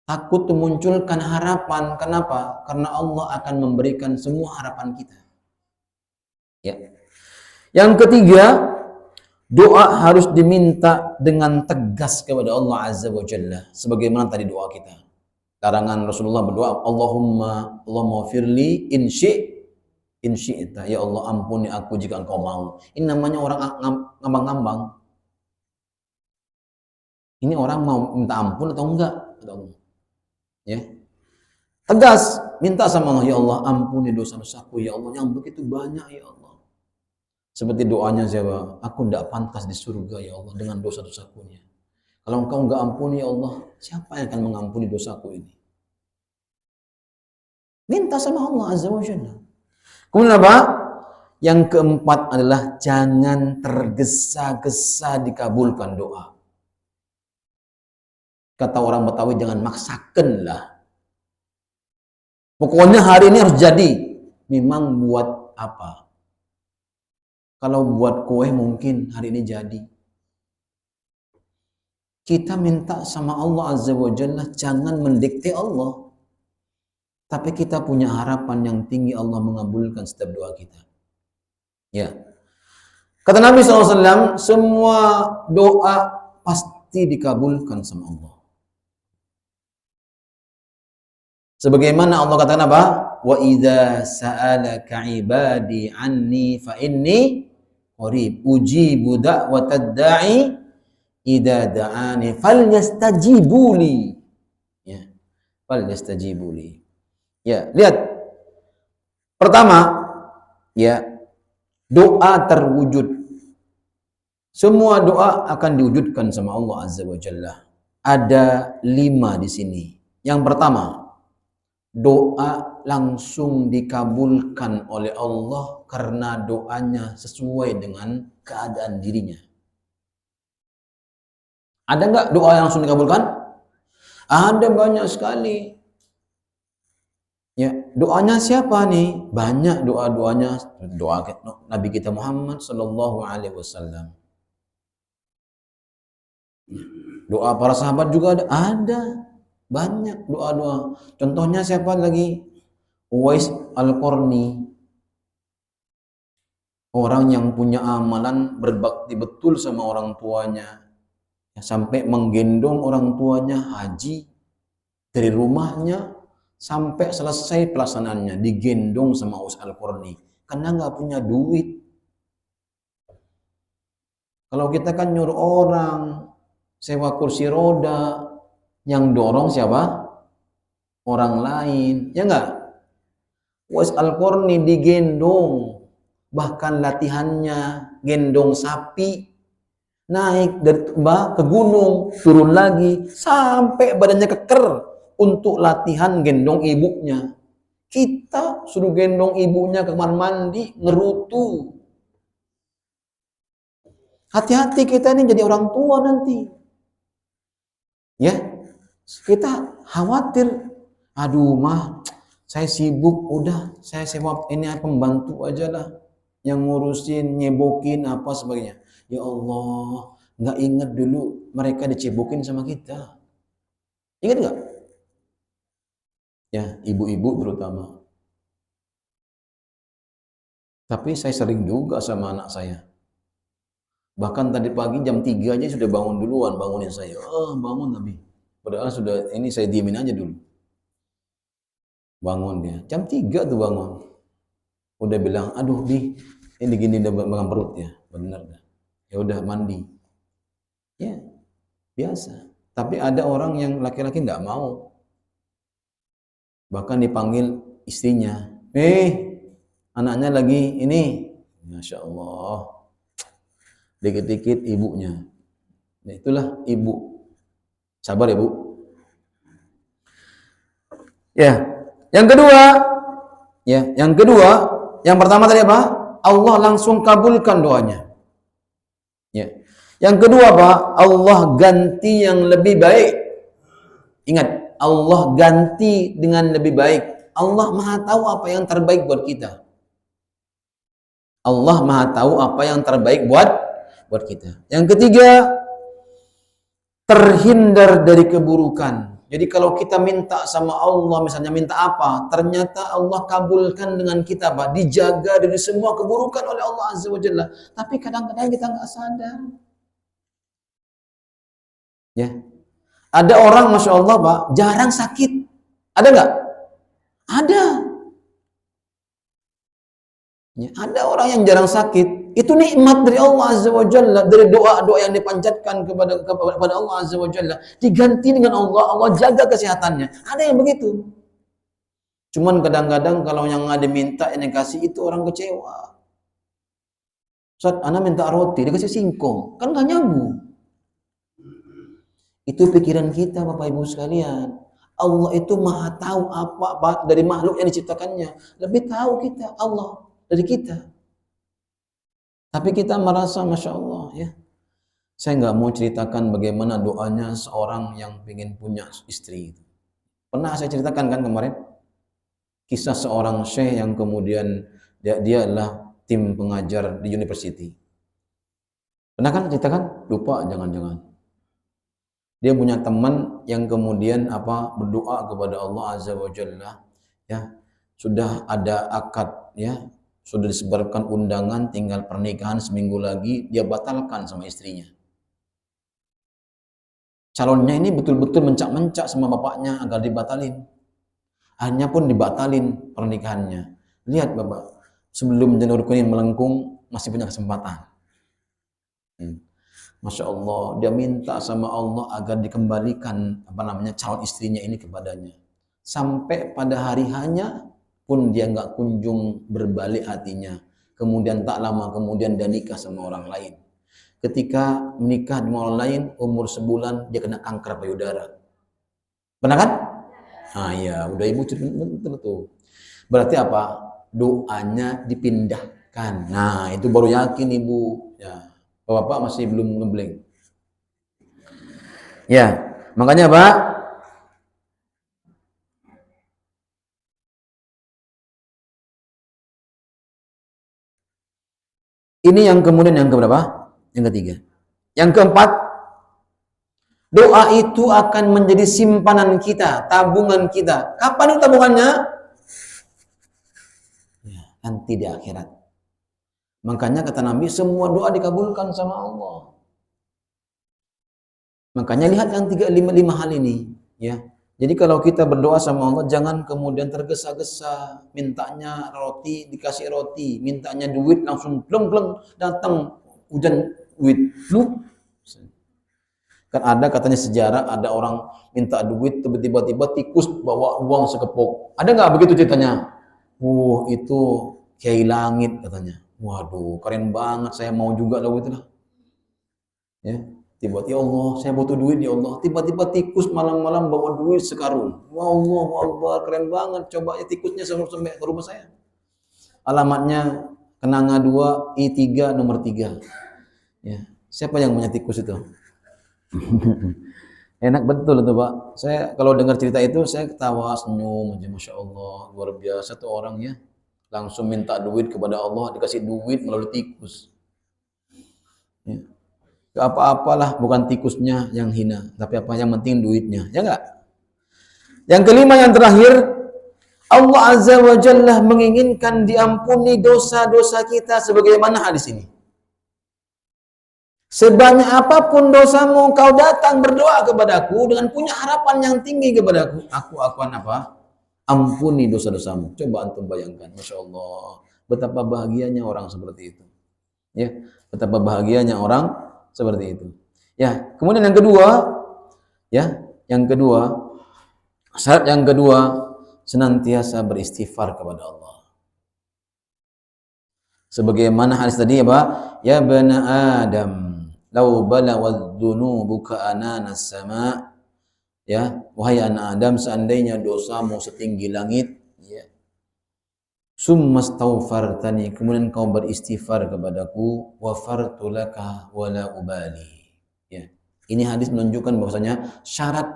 Takut memunculkan harapan. Kenapa? Karena Allah akan memberikan semua harapan kita. Ya. Yang ketiga, doa harus diminta dengan tegas kepada Allah Azza wa Jalla. Sebagaimana tadi doa kita. Larangan Rasulullah berdoa, Allahumma firli in syi'. In syi'ta, ya Allah ampuni aku jika engkau mau. Ini namanya orang ngambang-ngambang. Ini orang mau minta ampun atau enggak? Ya. Tegas, minta sama Allah, ya Allah ampuni dosa-dosaku, ya Allah yang begitu banyak, ya Allah. Seperti doanya siapa? Aku tidak pantas di surga, ya Allah, dengan dosa-dosakunya. Kalau engkau enggak ampuni, ya Allah, siapa yang akan mengampuni dosaku ini? Minta sama Allah Azza wa Jalla. Kemudian apa? Yang keempat adalah jangan tergesa-gesa dikabulkan doa. Kata orang Betawi, jangan maksakan lah. Pokoknya hari ini harus jadi. Memang buat apa? Kalau buat kue mungkin hari ini jadi. Kita minta sama Allah Azza wa Jalla, jangan mendikte Allah. Tapi kita punya harapan yang tinggi Allah mengabulkan setiap doa kita. Ya. Kata Nabi SAW, semua doa pasti dikabulkan sama Allah. Sebagaimana Allah katakan apa? Wa idza sa'alaka 'ibadi 'anni fa inni qarib ujibu da'watad da'i idza da'ani falyastajibu li. Ya. Falyastajibu li. Ya, lihat. Pertama, ya, doa terwujud. Semua doa akan diwujudkan sama Allah Azza wa Jalla. Ada 5 di sini. Yang pertama, doa langsung dikabulkan oleh Allah karena doanya sesuai dengan keadaan dirinya. Ada nggak doa yang langsung dikabulkan? Ada banyak sekali. Ya, doanya siapa nih? Banyak doa-doanya, doa Nabi kita Muhammad sallallahu alaihi wasallam. Doa para sahabat juga ada. Banyak doa-doa. Contohnya siapa lagi? Uwais Al-Qarni. Orang yang punya amalan berbakti betul sama orang tuanya. Sampai menggendong orang tuanya haji dari rumahnya sampai selesai pelaksanaannya. Digendong sama Uwais Al-Qarni. Karena nggak punya duit. Kalau kita kan nyuruh orang sewa kursi roda, yang dorong siapa? Orang lain, ya enggak? Uwais Al-Qarni digendong, bahkan latihannya gendong sapi, naik dari ke gunung, turun lagi, sampai badannya keker untuk latihan gendong ibunya. Kita suruh gendong ibunya ke kamar mandi, ngerutu. Hati-hati kita ini jadi orang tua nanti. Ya, kita khawatir, aduh mah, saya sibuk, udah saya sewa ini pembantu aja lah, yang ngurusin, nyebokin apa sebagainya. Ya Allah, nggak ingat dulu mereka dicebokin sama kita. Ingat nggak? Ya, ibu-ibu terutama. Tapi saya sering juga sama anak saya. Bahkan tadi pagi jam 3 aja sudah bangun duluan, bangunin saya. Bangun Nabi. Padahal sudah ini saya diemin aja dulu. Bangun dia. Jam 3 tuh bangun. Udah bilang, aduh Bi, ini gini udah makan perut ya. Bener dah. Ya udah mandi. Ya, biasa. Tapi ada orang yang laki-laki nggak mau. Bahkan dipanggil istrinya. Anaknya lagi ini. Masya Allah. Dikit-dikit ibunya. Nah, itulah ibu. Sabar ya Bu. Ya, yang kedua, yang pertama tadi apa? Allah langsung kabulkan doanya. Ya. Yang kedua apa? Allah ganti yang lebih baik. Ingat, Allah ganti dengan lebih baik. Allah Maha tahu apa yang terbaik buat kita. Allah Maha tahu apa yang terbaik buat kita. Yang ketiga, terhindar dari keburukan. Jadi kalau kita minta sama Allah, misalnya minta apa, ternyata Allah kabulkan dengan kita, Pak, dijaga dari semua keburukan oleh Allah Azza wa Jalla. Tapi kadang-kadang kita nggak sadar. Ya, ada orang, Masya Allah, Pak, jarang sakit. Ada nggak? Ada. Ya, ada orang yang jarang sakit, itu nikmat dari Allah Azza wa Jalla, dari doa-doa yang dipanjatkan kepada Allah Azza wa Jalla, diganti dengan Allah jaga kesehatannya. Ada yang begitu. Cuman kadang-kadang kalau yang ada minta yang dikasih itu orang kecewa. Saat anak minta roti, dikasih singkong, kan gak nyambung. Itu pikiran kita Bapak Ibu sekalian. Allah itu maha tahu apa dari makhluk yang diciptakannya. Lebih tahu kita Allah dari kita. Tapi kita merasa Masya Allah ya. Saya nggak mau ceritakan bagaimana doanya seorang yang ingin punya istri. Pernah saya ceritakan kan kemarin? Kisah seorang syekh yang kemudian dia adalah tim pengajar di university. Pernah kan ceritakan? Lupa jangan-jangan. Dia punya teman yang kemudian berdoa kepada Allah Azza wa Jalla ya. Sudah ada akad ya, sudah disebarkan undangan, tinggal pernikahan seminggu lagi, dia batalkan sama istrinya. Calonnya ini betul-betul mencak-mencak sama bapaknya agar dibatalin. Akhirnya pun dibatalin pernikahannya. Lihat Bapak, sebelum janur kuning melengkung masih punya kesempatan. Masya Allah, dia minta sama Allah agar dikembalikan calon istrinya ini kepadanya. Sampai pada hari hanya pun dia nggak kunjung berbalik hatinya. Kemudian tak lama kemudian dia nikah sama orang lain. Ketika menikah dengan orang lain, umur sebulan dia kena kanker payudara. Benar kan? Ah iya, udah ibu cerita betul tuh. Berarti apa? Doanya dipindahkan. Nah itu baru yakin ibu. Ya, bapak masih belum ngeblank. Ya, makanya Pak. Ini yang kemudian yang keberapa? Yang ketiga. Yang keempat, doa itu akan menjadi simpanan kita, tabungan kita. Kapan itu tabungannya? Ya, nanti di akhirat. Makanya kata Nabi, semua doa dikabulkan sama Allah. Makanya lihat yang lima hal ini. Ya. Jadi kalau kita berdoa sama Allah, jangan kemudian tergesa-gesa, mintanya roti, dikasih roti, mintanya duit, langsung pleng-pleng, datang hujan duit. Kan ada katanya sejarah, ada orang minta duit, tiba-tiba tikus bawa uang sekepok. Ada nggak begitu ceritanya? Itu Kiai Langit katanya. Waduh, keren banget, saya mau juga lah itu lah. Ya. Tiba-tiba, ya Allah, saya butuh duit ya Allah. Tiba-tiba tikus malam-malam bawa duit sekarung. Wah, Allah, keren banget. Coba ya tikusnya sampai ke rumah saya. Alamatnya Kenanga 2, I3, nomor 3. Ya. Siapa yang punya tikus itu? Enak betul itu Pak. Saya kalau dengar cerita itu, saya ketawa, senyum aja. Masya Allah, luar biasa tuh orang ya. Langsung minta duit kepada Allah, dikasih duit melalui tikus. Ya. Gak apa-apalah, bukan tikusnya yang hina, tapi apa yang penting duitnya, ya enggak? Yang kelima, yang terakhir, Allah Azza wa Jalla menginginkan diampuni dosa-dosa kita sebagaimana hadis ini. Sebanyak apapun dosamu, kau datang berdoa kepadaku dengan punya harapan yang tinggi kepadaku, aku akan ampuni dosa-dosamu. Coba antum bayangkan, Masya Allah, betapa bahagianya orang seperti itu. Ya, betapa bahagianya orang seperti itu. Ya, kemudian yang kedua, syarat yang kedua, senantiasa beristighfar kepada Allah. Sebagaimana hadis tadi ya, Pak, ya bani Adam, law balaghat dhunubuka ananas sama, ya, wahai anak Adam, seandainya dosamu setinggi langit, ya, summastaghfartani, kemudian kau beristighfar kepadaku, wafartu laka wala ubali. Ya. Ini hadis menunjukkan bahwasanya syarat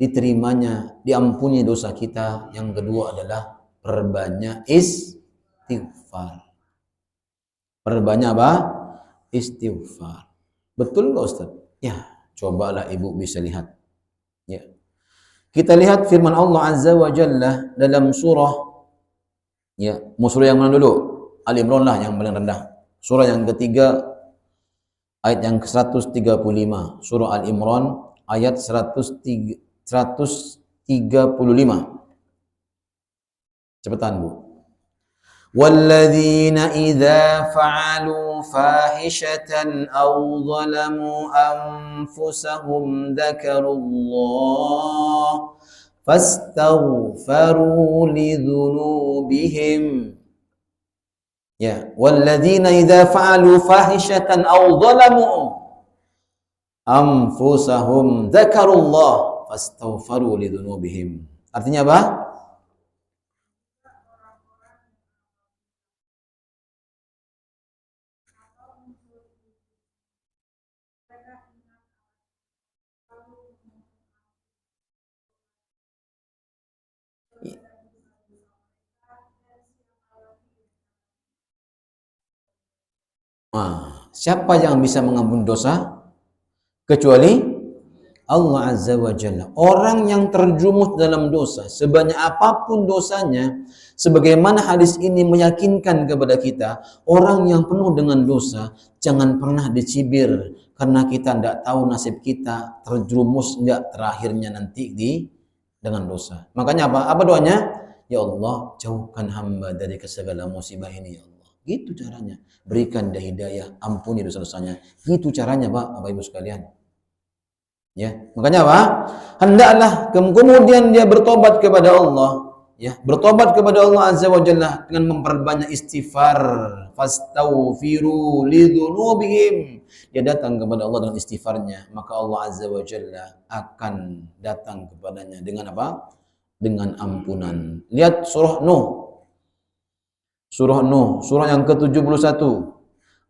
diterimanya, diampuni dosa kita yang kedua adalah perbanyak istighfar. Perbanyak apa? Istighfar. Betul enggak Ustaz? Ya, cobalah ibu bisa lihat. Ya. Kita lihat firman Allah Azza wa Jalla dalam surah, ya, surah yang mana dulu? Ali Imran lah yang paling rendah. Surah yang ketiga ayat yang ke-135. Surah Al Imran ayat 135. Cepetan Bu. والذين إذا فعلوا فاحشة أو ظلموا أنفسهم ذكروا الله فاستغفروا لذنوبهم ya walladzina idza fa'alu fahishatan aw zalamu anfusahum dzakarullah fastaghfaru lidzunubihim. Artinya apa? Siapa yang bisa mengampuni dosa kecuali Allah Azza wa Jalla. Orang yang terjerumus dalam dosa, sebanyak apapun dosanya, sebagaimana hadis ini meyakinkan kepada kita, orang yang penuh dengan dosa jangan pernah dicibir, karena kita tidak tahu nasib kita terjerumus enggak terakhirnya nanti dengan dosa. Makanya apa? Apa doanya? Ya Allah, jauhkan hamba dari segala musibah ini ya Allah. Gitu caranya. Berikan dia hidayah, ampuni dosa-dosanya. Gitu caranya Pak, Bapak Ibu sekalian. Ya, makanya apa? Hendaklah kemudian dia bertobat kepada Allah, ya, bertobat kepada Allah Azza wa Jalla dengan memperbanyak istighfar. Fastaghfiru lidzunubihim. Dia datang kepada Allah dengan istighfarnya, maka Allah Azza wa Jalla akan datang kepadanya dengan apa? Dengan ampunan. Lihat surah Nuh. Surah Nuh, surah yang ke-71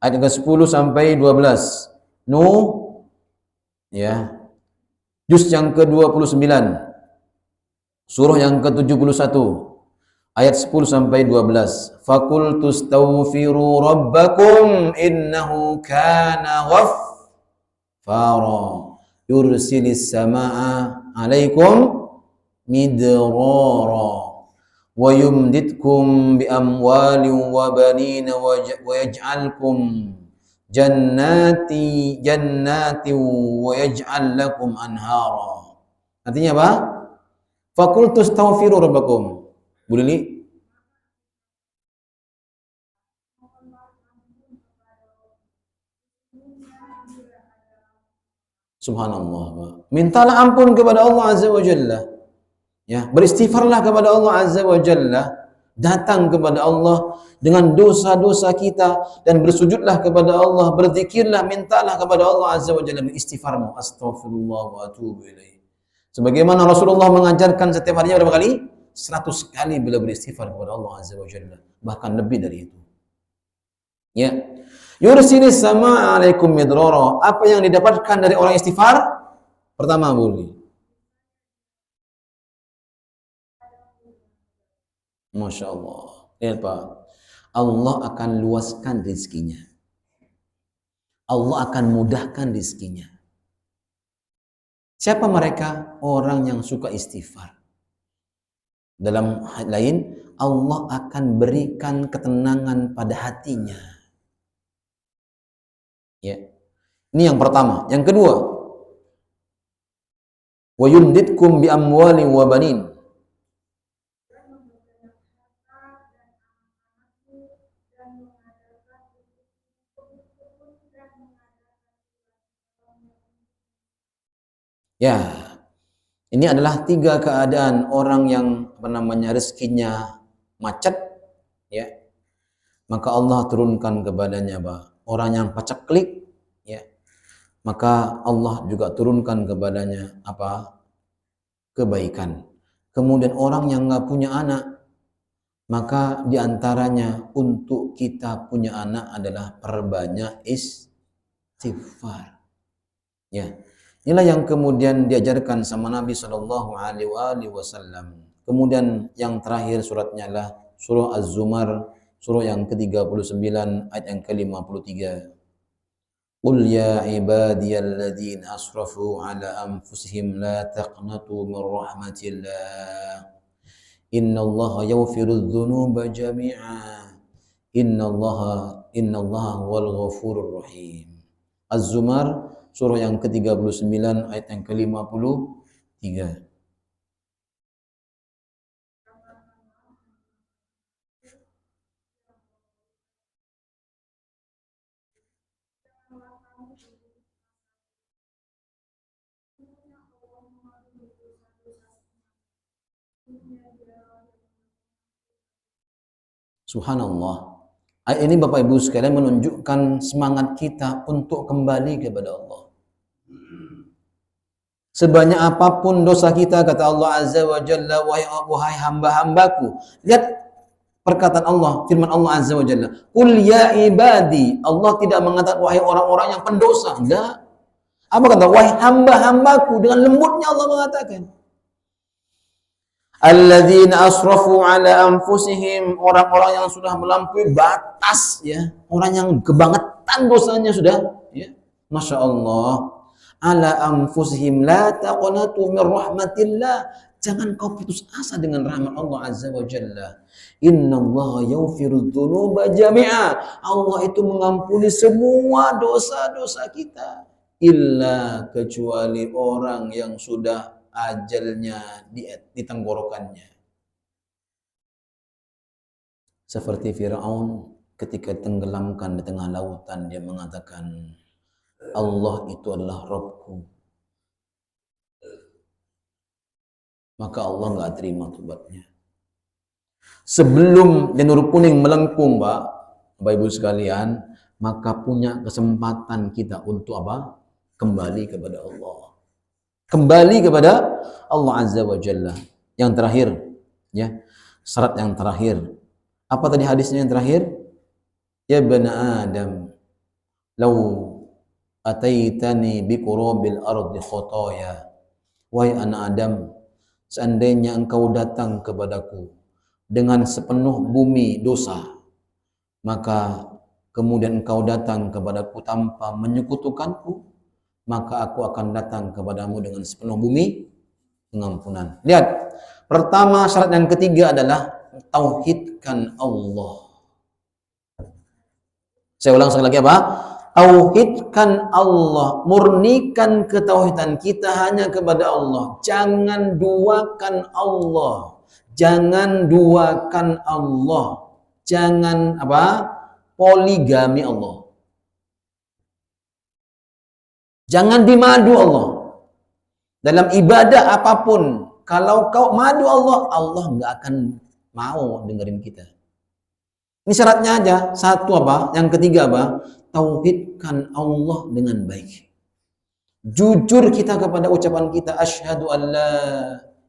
ayat ke-10 sampai 12. Nuh ya. Juz yang ke-29, surah yang ke-71, ayat 10 sampai 12. Faqultu astaghfiru rabbakum innahu kana ghaffara yursilis samaa'a 'alaikum midrara wa yumditkum bi amwalin wa banina wa yaj'alkum jannati wa yaj'al lakum anhara. Artinya apa? Faqultu astaghfiru rabbakum. Bu Lili. Subhanallah, Pak. Mintalah ampun kepada Allah Azza wa Jalla. Ya, beristighfarlah kepada Allah Azza wa Jalla. Datang kepada Allah dengan dosa-dosa kita dan bersujudlah kepada Allah, berzikirlah, mintalah kepada Allah Azza wa Jalla, istighfarmu, astaghfirullah wa atubu ilaih. Sebagaimana Rasulullah mengajarkan setiap harinya berapa kali? 100 kali bila beristighfar kepada Allah Azza wa Jalla, bahkan lebih dari itu. Ya. Yursilis samaa'a 'alaikum midrara. Apa yang didapatkan dari orang istighfar? Pertama, boleh. Masya Allah. Lihat Pak, Allah akan luaskan rezekinya. Allah akan mudahkan rezekinya. Siapa mereka? Orang yang suka istighfar. Dalam hal lain, Allah akan berikan ketenangan pada hatinya. Ya. Ini yang pertama. Yang kedua, wa yumditkum bi amwalin wa banin. Ya, ini adalah 3 keadaan orang yang rezekinya macet, ya. Maka Allah turunkan kepadanya orang yang paceklik, ya. Maka Allah juga turunkan kepadanya kebaikan. Kemudian orang yang nggak punya anak, maka diantaranya untuk kita punya anak adalah perbanyak istighfar. Ya. Inilah yang kemudian diajarkan sama Nabi Shallallahu Alaihi Wasallam. Kemudian yang terakhir suratnya adalah surah Az-Zumar, surah yang ke-39 ayat yang ke-53. Qul ya ibadiyalladzina asrafu ala anfusihim la taqnatu min rahmatillah. Innallaha yaghfirudz dzunuba jami'a. Innallaha huwal ghafurur rahim. Az-Zumar surah yang ke-39 ayat yang ke-53. Subhanallah. Ayat ini Bapak Ibu sekalian menunjukkan semangat kita untuk kembali kepada Allah. Sebanyak apapun dosa kita, kata Allah Azza wa Jalla, wahai hamba-hambaku. Lihat perkataan Allah, firman Allah Azza wa Jalla. Qul ya ibadi. Allah tidak mengatakan wahai orang-orang yang pendosa. Enggak. Apa kata? Wahai hamba-hambaku. Dengan lembutnya Allah mengatakan. Alladzina asrafu ala anfusihim. Orang-orang yang sudah melampaui batas, ya. Orang yang kebangetan dosanya sudah, ya. Masya Allah. Ala anfusihim la taqnatu min rahmatillah. Jangan kau putus asa dengan rahmat Allah Azza wa Jalla. Innallaha yaghfirudz dzunuba jami'a. Allah itu mengampuni semua dosa-dosa kita. Illa kecuali orang yang sudah ajalnya di tenggorokannya. Seperti Firaun ketika tenggelamkan di tengah lautan, dia mengatakan, Allah itu adalah Rabbku. Maka Allah nggak terima tobatnya. Sebelum janur kuning melengkung, Bapak Ibu sekalian, maka punya kesempatan kita untuk apa? Kembali kepada Allah. Kembali kepada Allah Azza wa Jalla. Yang terakhir, ya, syarat yang terakhir. Apa tadi hadisnya yang terakhir? Ya bani Adam, lau ataitani biqurabil ardi khotoya. Wahai anak Adam, seandainya engkau datang kepadaku dengan sepenuh bumi dosa, maka kemudian engkau datang kepadaku tanpa menyekutukanku, maka aku akan datang kepadamu dengan sepenuh bumi pengampunan. Lihat, pertama syarat yang ketiga adalah tauhidkan Allah. Saya ulang sekali lagi apa? Tauhidkan Allah, murnikan ketauhidan kita hanya kepada Allah. Jangan duakan Allah. Jangan duakan Allah. Jangan apa? Poligami Allah. Jangan dimadu Allah. Dalam ibadah apapun, kalau kau madu Allah, Allah nggak akan mau dengerin kita. Ini syaratnya aja. Satu apa? Yang ketiga apa? Tauhidkan Allah dengan baik. Jujur kita kepada ucapan kita, asyhadu an la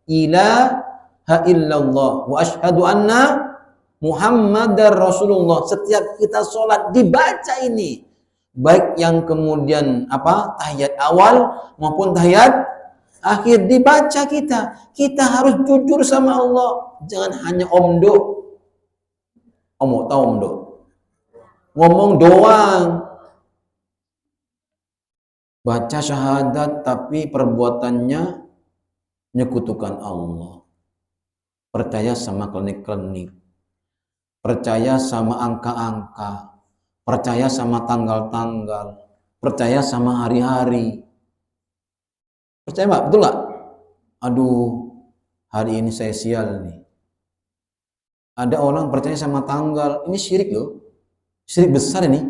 ilaha illallah wa asyhadu anna Muhammadar Rasulullah. Setiap kita sholat dibaca ini, baik yang kemudian apa? Tahiyat awal maupun tahiyat akhir dibaca kita. Kita harus jujur sama Allah. Jangan hanya omdo. Omong tahu omdo. Ngomong doang. Baca syahadat tapi perbuatannya menyekutukan Allah. Percaya sama klinik-klinik. Percaya sama angka-angka. Percaya sama tanggal-tanggal. Percaya sama hari-hari. Percaya Mbak? Betul nggak? Aduh, hari ini saya sial nih. Ada orang percaya sama tanggal. Ini syirik loh. Syirik besar ini.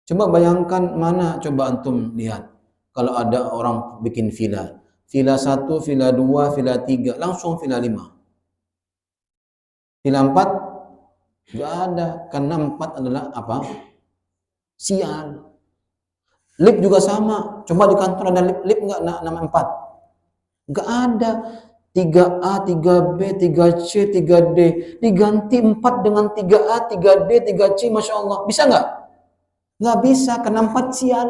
Coba bayangkan mana, coba antum lihat. Kalau ada orang bikin villa. Villa 1, villa 2, villa 3. Langsung villa 5. Villa 4? Nggak ada. Karena 4 adalah apa? Sial. Lip juga sama. Coba di kantor ada lip nggak nama 4? Nggak ada. 3A, 3B, 3C, 3D. Diganti 4 dengan 3A, 3D, 3C. Masya Allah. Bisa nggak? Nggak bisa. Karena 4 sial.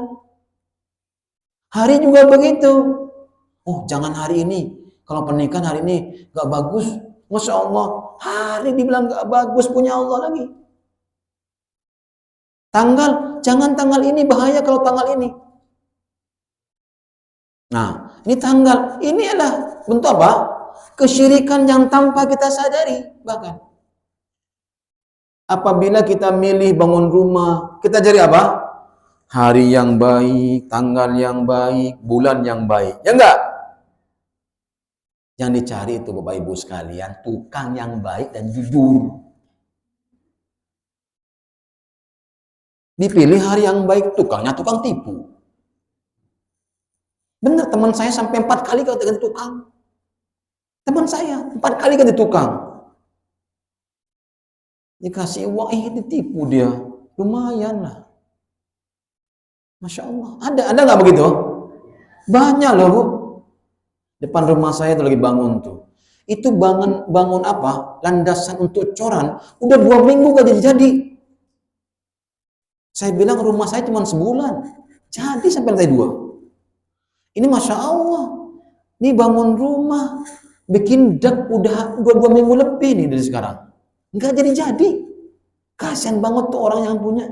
Hari juga begitu. Oh, jangan hari ini. Kalau pernikahan hari ini nggak bagus. Masya Allah. Hari dibilang nggak bagus. Punya Allah lagi. Tanggal. Jangan tanggal ini. Bahaya kalau tanggal ini. Nah, ini tanggal. Ini adalah bentuk apa? Kesyirikan yang tanpa kita sadari. Bahkan apabila kita milih bangun rumah, kita cari apa? Hari yang baik, tanggal yang baik, bulan yang baik. Ya enggak? Yang dicari itu Bapak Ibu sekalian, tukang yang baik dan jujur. Dipilih hari yang baik, tukangnya tukang tipu. Benar, teman saya sampai 4 kali kalau ganti tukang. Teman saya 4 kali ganti tukang. Dikasih uang, ditipu dia. Lumayan lah. Masya Allah. Ada nggak begitu? Banyak loh Bu. Depan rumah saya itu lagi bangun tuh. Itu bangun apa? Landasan untuk coran. Udah 2 minggu gak jadi. Saya bilang rumah saya cuma sebulan. Jadi sampai lantai 2. Ini Masya Allah. Ini bangun rumah. Bikin dak udah 2 minggu lebih nih dari sekarang. Nggak jadi. Kasihan banget tuh orang yang punya.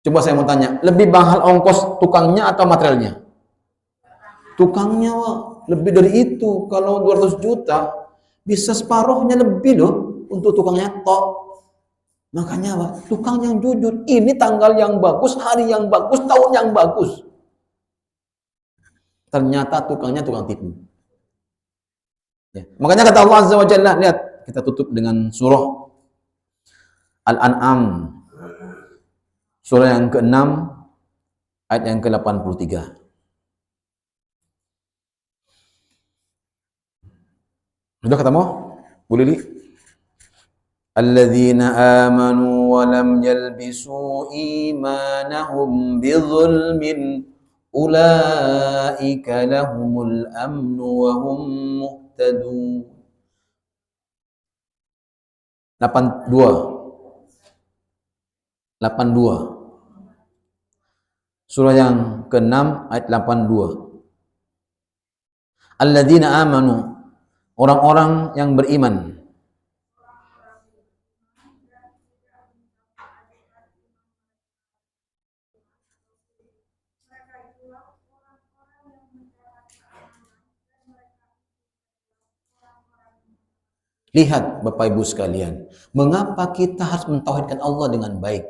Coba saya mau tanya, lebih mahal ongkos tukangnya atau materialnya? Tukangnya, Wak. Lebih dari itu. Kalau 200 juta, bisa separuhnya lebih loh untuk tukangnya tok. Makanya, Wak, tukang yang jujur. Ini tanggal yang bagus, hari yang bagus, tahun yang bagus. Ternyata tukangnya tukang tipu. Ya. Makanya kata Allah Azza wa Jalla, lihat, kita tutup dengan surah Al-An'am. Surah yang ke-6, ayat yang ke-83. Sudah ketemu? Boleh li? Alladzina amanu wa lam yalbisu imanahum bidzulmin ulaika lahumul amnu wa hum muhtadun. 82. Surah yang ke-6 ayat 82. Alladzina amanu, orang-orang yang beriman. Lihat Bapak Ibu sekalian, mengapa kita harus mentauhidkan Allah dengan baik?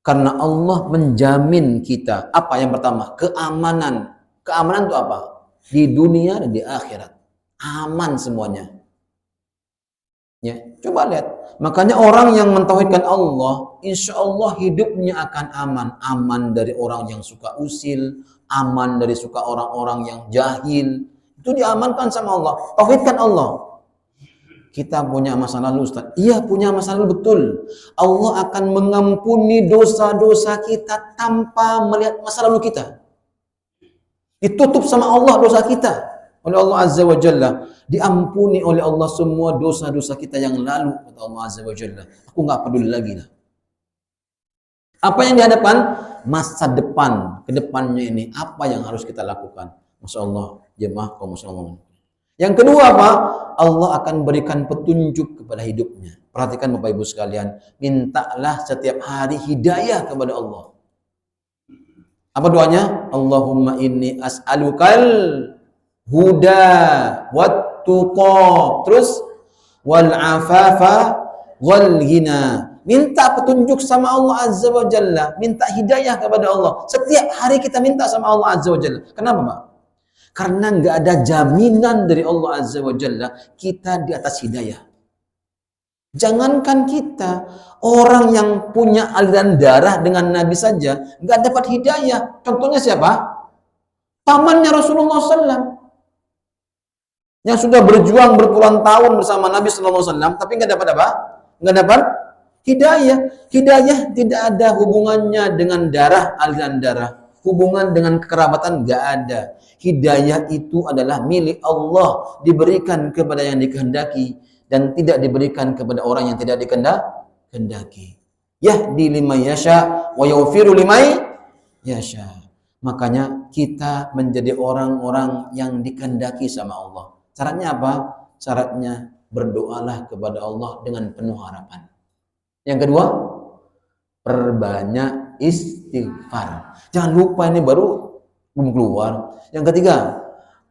Karena Allah menjamin kita, apa yang pertama? Keamanan. Keamanan itu apa? Di dunia dan di akhirat. Aman semuanya. Ya, coba lihat. Makanya orang yang mentauhidkan Allah, insya Allah hidupnya akan aman. Aman dari orang yang suka usil, aman dari suka orang-orang yang jahil. Itu diamankan sama Allah. Tauhidkan Allah. Kita punya masa lalu, Ustaz. Iya, punya masa lalu, betul. Allah akan mengampuni dosa-dosa kita tanpa melihat masa lalu kita. Ditutup sama Allah dosa kita. Oleh Allah Azza wa Jalla. Diampuni oleh Allah semua dosa-dosa kita yang lalu. Kata Allah Azza wa Jalla. Aku nggak peduli lagi lah. Apa yang di hadapan? Masa depan. Kedepannya ini. Apa yang harus kita lakukan? Masya Allah. Jemaah kaum muslimin. Yang kedua apa? Allah akan berikan petunjuk kepada hidupnya. Perhatikan Bapak Ibu sekalian. Mintalah setiap hari hidayah kepada Allah. Apa doanya? Allahumma inni as'alukal huda wat tuqa. Terus wal afafa wal ghina. Minta petunjuk sama Allah Azza wa Jalla. Minta hidayah kepada Allah. Setiap hari kita minta sama Allah Azza wa Jalla. Kenapa, Pak? Karena nggak ada jaminan dari Allah Azza wa Jalla kita di atas hidayah. Jangankan kita, orang yang punya aliran darah dengan Nabi saja nggak dapat hidayah. Contohnya siapa? Pamannya Rasulullah SAW. Yang sudah berjuang berpuluhan tahun bersama Nabi SAW, tapi nggak dapat apa? Nggak dapat hidayah. Hidayah tidak ada hubungannya dengan darah, aliran darah. Hubungan dengan kekerabatan nggak ada. Hidayah itu adalah milik Allah, diberikan kepada yang dikehendaki dan tidak diberikan kepada orang yang tidak dikehendaki. Yahdi liman yasha wa yaghfiru liman yasha. Makanya kita menjadi orang-orang yang dikehendaki sama Allah. Syaratnya apa? Syaratnya berdoalah kepada Allah dengan penuh harapan. Yang kedua, perbanyak istighfar. Jangan lupa, ini baru belum keluar. Yang ketiga,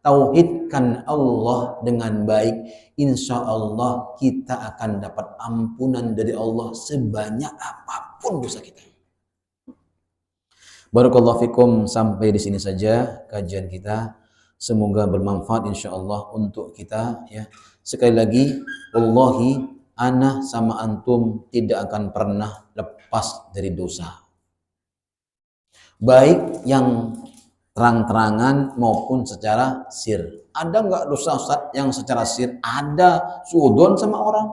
tauhidkan Allah dengan baik. Insya Allah kita akan dapat ampunan dari Allah sebanyak apapun dosa kita. Barakallahu fikum, sampai di sini saja kajian kita. Semoga bermanfaat insya Allah untuk kita. Ya, sekali lagi, wallahi, ana sama antum tidak akan pernah lepas dari dosa. Baik yang terang-terangan maupun secara sir. Ada nggak dosa Ustaz yang secara sir? Ada, suudon sama orang.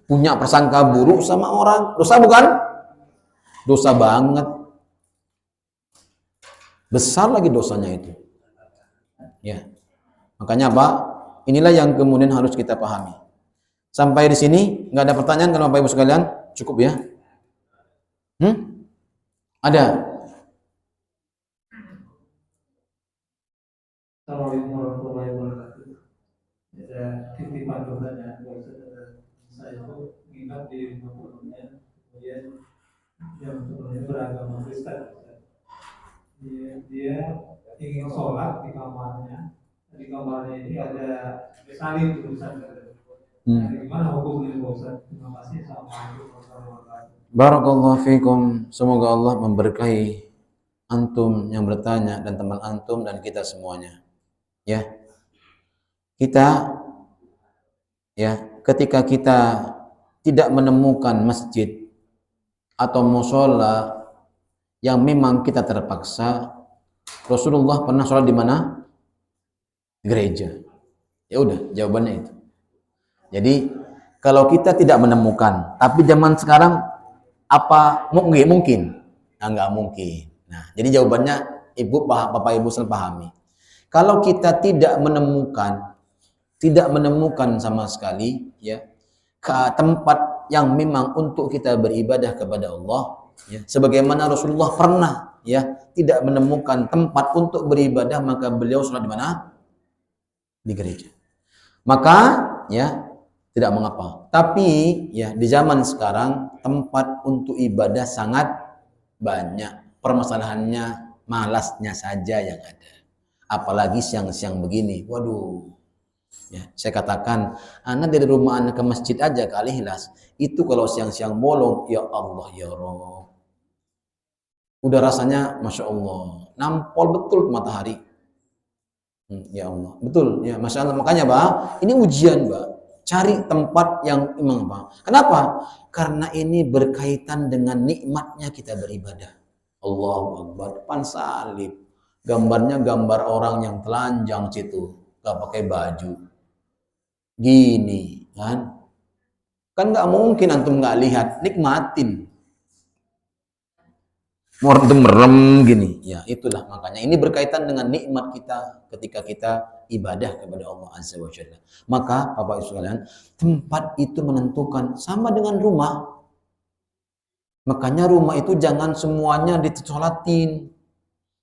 punya prasangka buruk sama orang, dosa bukan? Dosa banget. Besar lagi dosanya itu. Ya. Makanya apa? Inilah yang kemudian harus kita pahami. Sampai di sini nggak ada pertanyaan kalau Bapak Ibu sekalian? Cukup ya? Ada? Assalamualaikum warahmatullahi wabarakatuh. Ada titipan bertanya, saya itu ingat di rumah temannya, kemudian yang temannya beragama Kristen. Dia ingin sholat di kamarnya. Di kamarnya ini ada salib tulisan. Gimana hukumnya Pak Ustaz? Terima kasih. Assalamualaikum warahmatullahi wabarakatuh. Barakallahu fikum. Semoga Allah memberkahi antum yang bertanya dan teman antum dan kita semuanya. Ya. Kita ketika kita tidak menemukan masjid atau musola yang memang kita terpaksa, Rasulullah pernah sholat di mana? Gereja. Ya udah, jawabannya itu. Jadi kalau kita tidak menemukan, tapi zaman sekarang apa mungkin? Nah, nggak mungkin. Nah, jadi jawabannya Bapak Ibu selalu pahami. Kalau kita tidak menemukan sama sekali ya ke tempat yang memang untuk kita beribadah kepada Allah, ya, sebagaimana Rasulullah pernah ya tidak menemukan tempat untuk beribadah, maka beliau sholat di mana? Di gereja. Maka ya tidak mengapa. Tapi ya di zaman sekarang tempat untuk ibadah sangat banyak. Permasalahannya malasnya saja yang ada. Apalagi siang-siang begini. Waduh. Ya, saya katakan, anak dari rumah anak ke masjid aja ke Al-Ikhlas. Itu kalau siang-siang bolong, ya Allah ya Rabb. Udah rasanya Masya Allah. Nampol betul ke matahari. Ya Allah. Betul. Ya, Masya Allah. Makanya Pak, ini ujian Pak. Cari tempat yang memang Pak. Kenapa? Karena ini berkaitan dengan nikmatnya kita beribadah. Allahu Akbar. Depan salib. Gambarnya gambar orang yang telanjang situ. Gak pakai baju. Gini kan. Kan gak mungkin antum gak lihat. Nikmatin. Merem gini. Ya itulah makanya. Ini berkaitan dengan nikmat kita ketika kita ibadah kepada Allah Azza wa Jalla. Maka Bapak Ibu sekalian, tempat itu menentukan sama dengan rumah. Makanya rumah itu jangan semuanya ditolatin.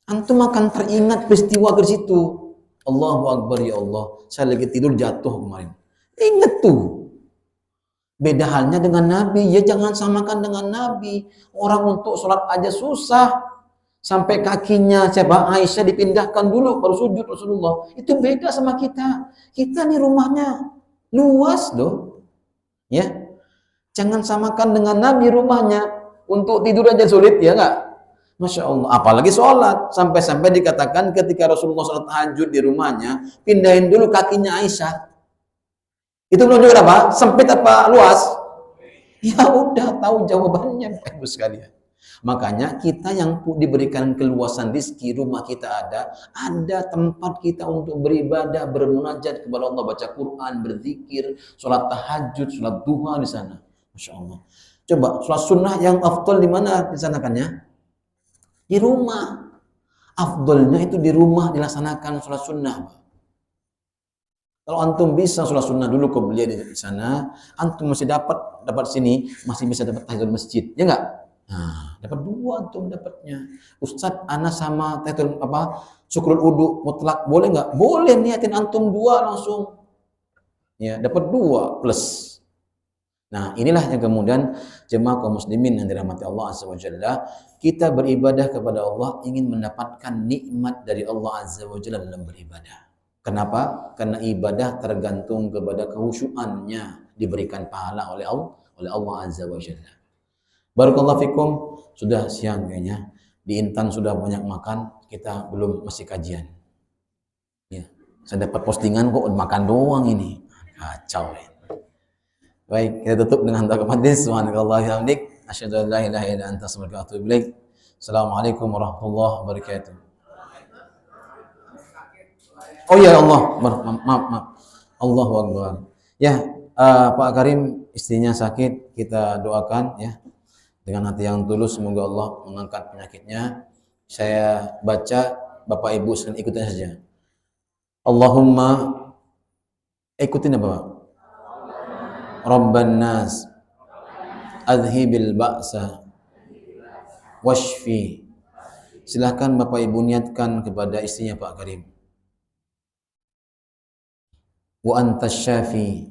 Antum akan teringat peristiwa ke situ. Allahu Akbar ya Allah. Saya lagi tidur jatuh kemarin. Ingat tuh. Beda halnya dengan Nabi. Ya jangan samakan dengan Nabi. Orang untuk sholat aja susah. Sampai kakinya siapa? Aisyah dipindahkan dulu baru sujud Rasulullah. Itu beda sama kita. Kita nih rumahnya luas loh. Ya. Jangan samakan dengan Nabi rumahnya. Untuk tidur aja sulit ya enggak? Masya Allah. Apalagi sholat. Sampai-sampai dikatakan ketika Rasulullah sholat tahajud di rumahnya, pindahin dulu kakinya Aisyah. Itu menunjukkan apa? Sempit apa luas? Ya udah tahu jawabannya Bapak Ibu sekalian. Makanya kita yang diberikan keluasan rezeki, rumah kita ada tempat kita untuk beribadah, bermunajat kepada Allah, baca Quran, berzikir, sholat tahajud, sholat duha di sana. Masya Allah. Coba sholat sunnah yang afdal di mana dilaksanakannya? Di rumah. Afdalnya itu di rumah dilaksanakan sholat sunnah. Kalau antum bisa sholat sunnah dulu ke beliau di sana, antum masih dapat sini, masih bisa dapat tahiyatul masjid, ya enggak? Nah, dapat dua antum dapatnya. Ustadz, ana sama tahiyatul syukrul wudu mutlak boleh enggak? Boleh, niatin antum dua langsung. Ya, dapat dua plus. Nah, inilah yang kemudian jemaah kaum muslimin yang dirahmati Allah Azza wa Jalla, kita beribadah kepada Allah ingin mendapatkan nikmat dari Allah Azza wa Jalla dalam beribadah. Kenapa? Karena ibadah tergantung kepada khusyuannya, diberikan pahala oleh Allah Azza wa Jalla. Barakallahu fikum, sudah siang kayaknya. Di Intan sudah banyak makan, kita belum masih kajian. Ya, saya dapat postingan kok makan doang ini. Kacau ya. Baik, kita tutup dengan doa hadis. Subhanakallahumma wa bihamdik, asyhadu an la ilaha illa anta, astaghfiruka wa atubu ilaik. Assalamualaikum warahmatullahi wabarakatuh. Oh ya Allah, maaf. Allahu Akbar. Ya, Pak Karim istrinya sakit, kita doakan ya dengan hati yang tulus, semoga Allah mengangkat penyakitnya. Saya baca, Bapak Ibu sekalian ikutin saja. Allahumma, ikutin apa Pak? Rabban nas adhibil ba'sa washfi. Silahkan Bapak Ibu niatkan kepada istrinya Pak Karim. Wa antas syafi,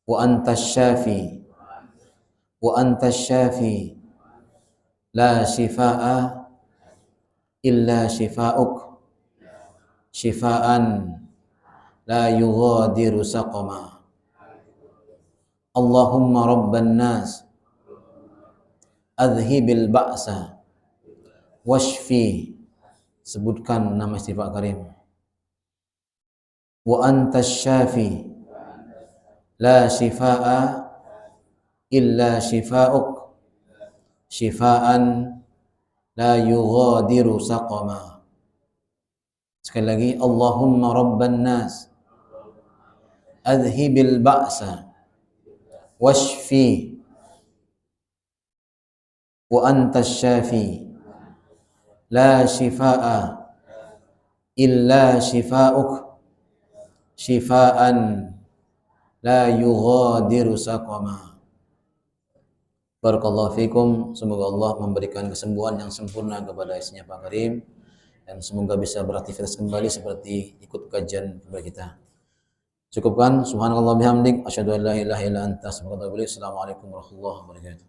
wa antas syafi, wa antas syafi, la shifaa illa shifauk, shifaan la yughadiru saqama. Allahumma rabban nas adhibil ba'sa washfi. Sebutkan nama istri Pak Karim. Wa antas syafi la shifaa illa shifauk, shifaan la yughadiru saqama. Sekali lagi, Allahumma rabban nas adhibil ba'sa washfi wa antas syafi la shifaa illa shifauk, shifaan la yughadiru saqama. Barakallahu fikum. Semoga Allah memberikan kesembuhan yang sempurna kepada istrinya Pak Karim, dan semoga bisa beraktivitas kembali seperti ikut kajian kepada kita. Cukupkan. Subhanallah bihamdik, asyhadu an la ilaha illa anta, astaghfiruka wa atubu ilaik. Assalamualaikum warahmatullahi wabarakatuh.